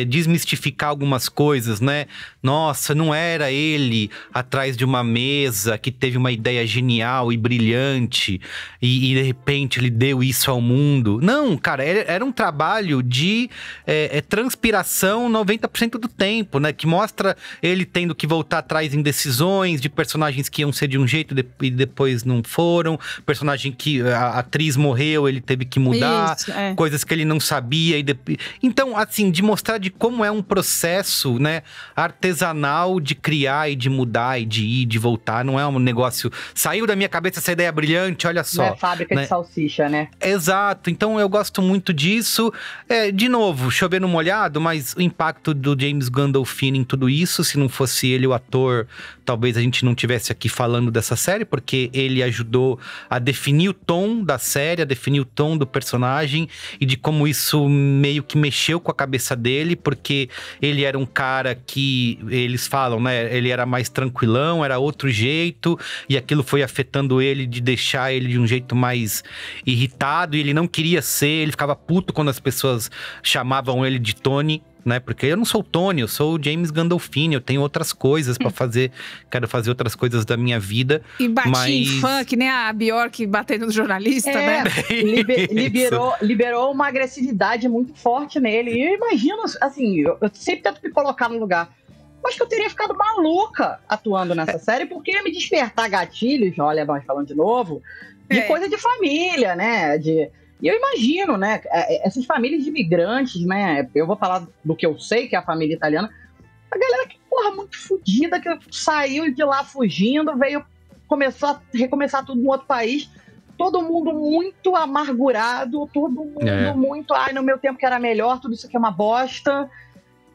desmistificar algumas coisas, né? Nossa, não era ele atrás de uma mesa que teve uma ideia genial e brilhante e de repente ele deu isso ao mundo. Não, cara, era um trabalho de transpiração 90% do tempo, né? Que mostra ele tendo que voltar atrás em decisões de personagens que iam ser de um jeito e depois não foram. Personagem que a atriz morreu, ele teve que mudar. Isso, coisas que ele não sabia. Então, assim, de mostrar de como é um processo, né, artesanal de criar e de mudar e de ir, de voltar. Não é um negócio... Saiu da minha cabeça essa ideia brilhante, olha só. Não é fábrica de salsicha, né? Exato, então eu gosto muito disso. De novo, chover no molhado, mas o impacto do James Gandolfini em tudo isso, se não fosse ele o ator, talvez a gente não tivesse aqui falando dessa série, porque ele ajudou a definir o tom da série, a definir o tom do personagem e de como isso meio que mexeu com a cabeça dele, porque ele era um cara que, eles falam, né, ele era mais tranquilão, era outro jeito, e aquilo foi afetando ele, de deixar ele de um jeito mais irritado, e ele não queria ser, ele ficava puto quando as pessoas chamavam ele de Tony, né? Porque eu não sou o Tony, eu sou o James Gandolfini, eu tenho outras coisas pra fazer, quero fazer outras coisas da minha vida. E batia em fã, que nem a Bjork batendo no jornalista, né? Liberou uma agressividade muito forte nele. E eu imagino, assim, eu sempre tento me colocar no lugar. Mas que eu teria ficado maluca atuando nessa série, porque ia me despertar gatilhos, olha, nós falando de novo, de coisa de família, né? E eu imagino, né, essas famílias de imigrantes, né, eu vou falar do que eu sei, que é a família italiana, a galera que, porra, muito fodida, que saiu de lá fugindo, veio recomeçar tudo em outro país, todo mundo muito amargurado, todo mundo muito, no meu tempo que era melhor, tudo isso aqui é uma bosta.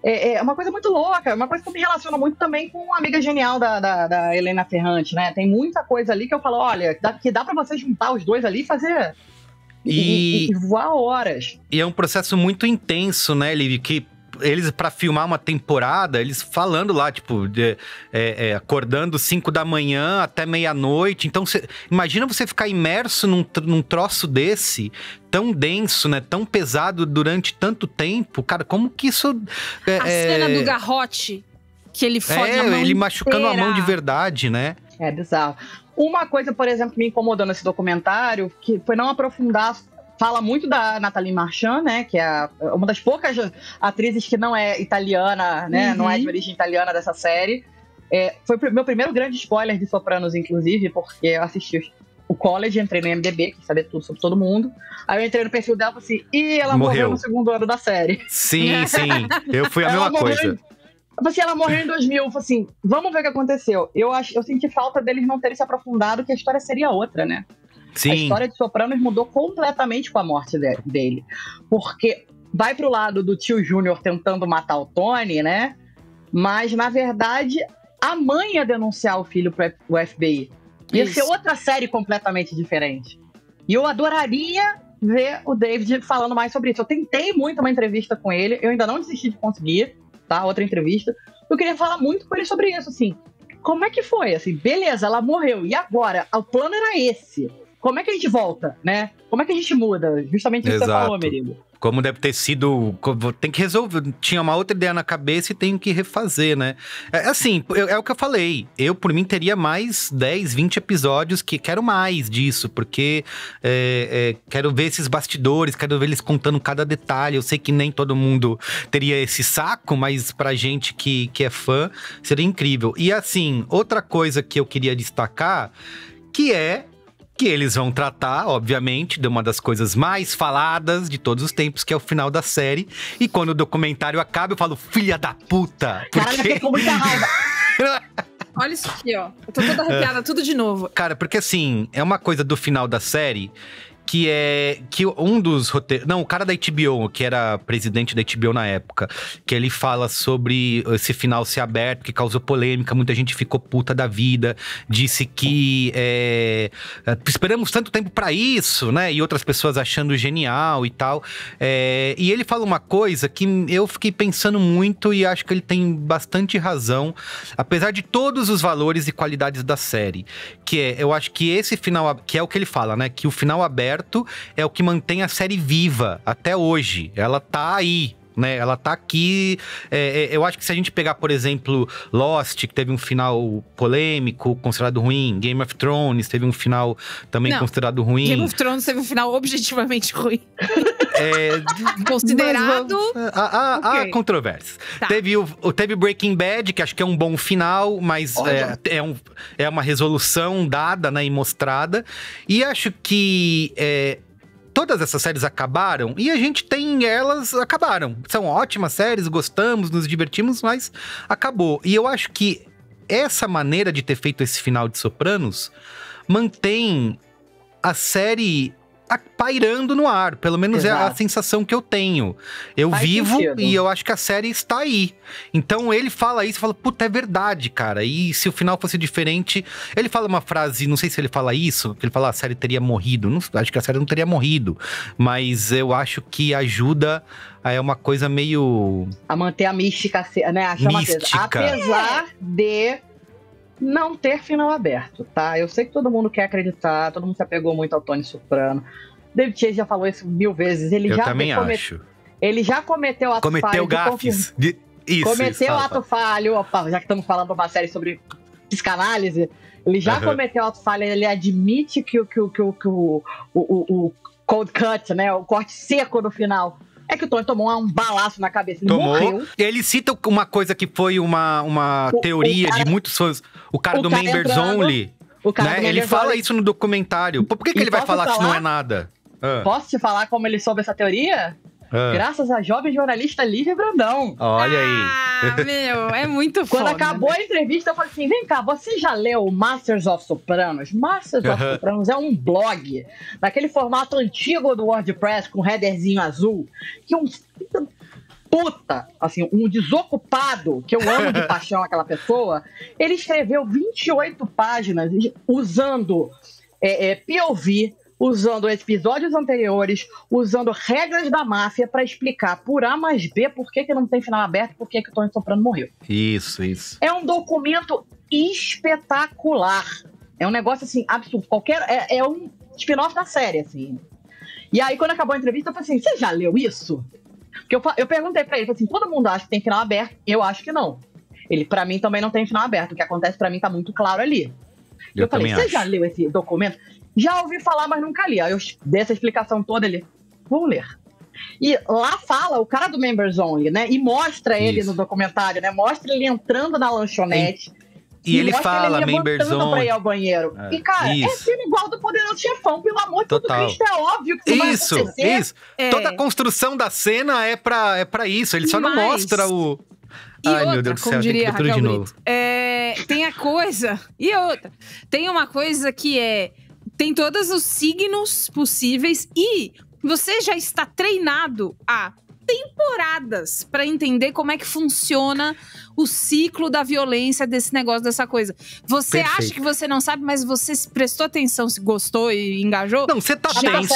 É uma coisa muito louca, é uma coisa que eu me relaciono muito também com uma amiga genial da Helena Ferrante, né, tem muita coisa ali que eu falo, olha, que dá pra você juntar os dois ali e fazer... E voar horas. E é um processo muito intenso, né, Liv? Que eles, pra filmar uma temporada, eles falando lá, tipo, acordando 5 da manhã até meia-noite. Então, imagina você ficar imerso num troço desse, tão denso, né? Tão pesado durante tanto tempo. Cara, como que isso... A cena do garrote, que ele fode a mão ele machucando inteira. a mão de verdade, né? É bizarro. Uma coisa, por exemplo, que me incomodou nesse documentário, que foi não aprofundar, fala muito da Nathalie Marchand, né, que é uma das poucas atrizes que não é italiana, né, não é de origem italiana dessa série. Foi o meu primeiro grande spoiler de Sopranos, inclusive, porque eu assisti o College, entrei no IMDb, quis saber tudo sobre todo mundo. Aí eu entrei no perfil dela e falei assim, e ela morreu no segundo ano da série. Sim, eu fui a mesma coisa. Assim, ela morreu em 2000, eu falei assim, vamos ver o que aconteceu. Eu senti falta deles não terem se aprofundado, que a história seria outra, né? Sim. A história de Sopranos mudou completamente com a morte dele. Porque vai pro lado do tio Júnior tentando matar o Tony, né? Mas, na verdade, a mãe ia denunciar o filho pro FBI. Ia ser outra série completamente diferente. E eu adoraria ver o David falando mais sobre isso. Eu tentei muito uma entrevista com ele, eu ainda não desisti de conseguir, tá? Outra entrevista. Eu queria falar muito com ele sobre isso, assim. Como é que foi? Assim, beleza, ela morreu. E agora? O plano era esse. Como é que a gente volta, né? Como é que a gente muda? Justamente isso que você falou, Merigo. Como deve ter sido... Tem que resolver. Tinha uma outra ideia na cabeça e tem que refazer, né? Assim, é o que eu falei. Eu, por mim, teria mais 10, 20 episódios que quero mais disso. Porque quero ver esses bastidores, quero ver eles contando cada detalhe. Eu sei que nem todo mundo teria esse saco, mas pra gente que é fã, seria incrível. E assim, outra coisa que eu queria destacar, que eles vão tratar, obviamente, de uma das coisas mais faladas de todos os tempos, que é o final da série. E quando o documentário acaba, eu falo, filha da puta! Cara, eu fiquei com muita raiva. Olha isso aqui, ó. Eu tô toda arrepiada, tudo de novo. Cara, porque assim, é uma coisa do final da série... Que um dos roteiros... Não, o cara da HBO, que era presidente da HBO na época, que ele fala sobre esse final ser aberto, que causou polêmica, muita gente ficou puta da vida, disse que esperamos tanto tempo pra isso, né? E outras pessoas achando genial e tal. E ele fala uma coisa que eu fiquei pensando muito e acho que ele tem bastante razão, apesar de todos os valores e qualidades da série. Que eu acho que esse final, que é o que ele fala, né? Que o final aberto é o que mantém a série viva até hoje. Ela tá aí, né? Ela tá aqui. Eu acho que se a gente pegar, por exemplo, Lost, que teve um final polêmico, considerado ruim. Game of Thrones teve um final também considerado ruim. Game of Thrones teve um final objetivamente ruim. Considerado... Há controvérsias. Tá. Teve Breaking Bad, que acho que é um bom final, mas é uma resolução dada, né, e mostrada. E acho que... todas essas séries acabaram e a gente elas acabaram. São ótimas séries, gostamos, nos divertimos, mas acabou. E eu acho que essa maneira de ter feito esse final de Sopranos mantém a série pairando no ar. Pelo menos é a sensação que eu tenho. Eu vivo e eu acho que a série está aí. Então ele fala isso, fala, puta, é verdade, cara. E se o final fosse diferente... Ele fala uma frase, não sei se ele fala isso, que ele fala, a série teria morrido. Não, acho que a série não teria morrido. Mas eu acho que ajuda... É uma coisa meio... A manter a mística, né? Mística. Apesar de não ter final aberto, tá? Eu sei que todo mundo quer acreditar, todo mundo se apegou muito ao Tony Soprano. David Chase já falou isso 1000 vezes. Eu também acho. Ele já cometeu ato falho. Cometeu gafes. Cometeu ato falho. Opa, já que estamos falando de uma série sobre psicanálise, ele já cometeu ato falho. Ele admite que o cold cut, né? O corte seco no final... É que o Tony tomou um balaço na cabeça. Ele morreu. Ele cita uma coisa que foi uma teoria de muitos fãs. O cara do Members Only. Né? Ele fala isso no documentário. Por que ele vai falar se não é nada? Posso te falar como ele soube essa teoria? Graças à jovem jornalista Lívia Brandão. Olha aí. Meu, é muito foda. Quando acabou a entrevista, eu falei assim, vem cá, você já leu Masters of Sopranos? Masters of Sopranos é um blog, naquele formato antigo do WordPress, com headerzinho azul, que um desocupado, que eu amo de paixão aquela pessoa, ele escreveu 28 páginas usando POV, usando episódios anteriores, usando regras da máfia pra explicar por A mais B por que não tem final aberto, por que o Tony Soprano morreu. Isso. É um documento espetacular. É um negócio, assim, absurdo. É um spin-off da série, assim. E aí, quando acabou a entrevista, eu falei assim, você já leu isso? Porque eu perguntei pra ele, falei assim, todo mundo acha que tem final aberto? Eu acho que não. Ele, pra mim, também não tem final aberto. O que acontece pra mim tá muito claro ali. Eu falei, você já leu esse documento? Já ouvi falar, mas nunca li. Aí eu dei essa explicação toda, ele... Vou ler. E lá fala o cara do Members Only, né? E mostra ele no documentário, né? Mostra ele entrando na lanchonete. E ele fala, ele Members Only. Pra ir ao banheiro. E, cara, é filme igual do Poderoso Chefão, pelo amor de tudo Cristo, é óbvio que isso vai acontecer. Isso. Toda a construção da cena é pra isso. Ele só não mostra o... Ai, outra, meu Deus do céu, diria Raquel de novo. Tem a coisa... E outra. Tem uma coisa que tem todos os signos possíveis e você já está treinado há temporadas para entender como é que funciona o ciclo da violência desse negócio, dessa coisa. Você acha que você não sabe, mas você prestou atenção, se gostou e engajou? Não, você tá tenso.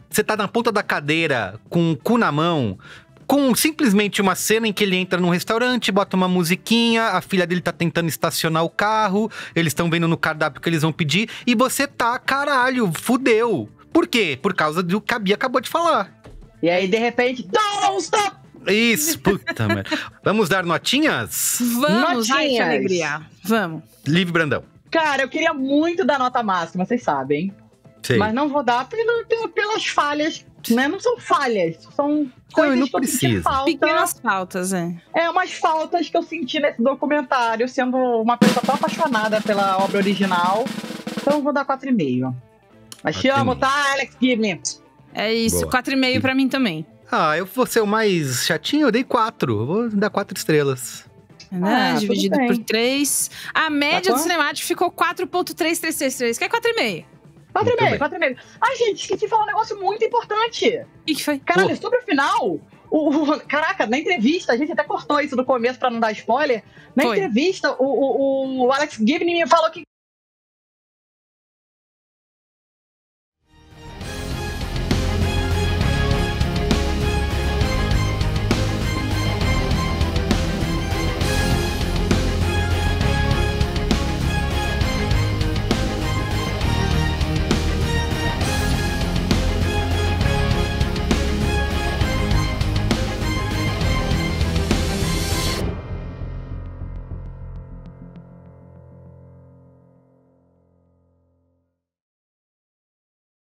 Você tá na ponta da cadeira com o cu na mão, com simplesmente uma cena em que ele entra num restaurante, bota uma musiquinha, a filha dele tá tentando estacionar o carro, eles estão vendo no cardápio que eles vão pedir, e você tá, caralho, fudeu. Por quê? Por causa do que a Bia acabou de falar. E aí, de repente, don't stop! Isso, puta merda. Vamos dar notinhas? Vamos, ai, que alegria. Vamos. Liv Brandão. Cara, eu queria muito dar nota máxima, vocês sabem. Sei. Mas não vou dar pelas falhas, né? Não são falhas, são coisas que eu senti falta. Pequenas faltas, umas faltas que eu senti nesse documentário, sendo uma pessoa tão apaixonada pela obra original. Então eu vou dar 4,5. Mas te amo, tá, Alex? Give me. É isso, 4,5 pra mim também. Eu vou ser o mais chatinho, eu dei 4. Eu vou dar 4 estrelas. Dividido por 3. A média do cinemático ficou 4,3333, que é 4,5. 4,5. Ai, gente, esqueci de falar um negócio muito importante. O que foi? Caralho, sobre o final... Caraca, na entrevista, a gente até cortou isso do começo pra não dar spoiler. Na entrevista, o Alex Gibney me falou que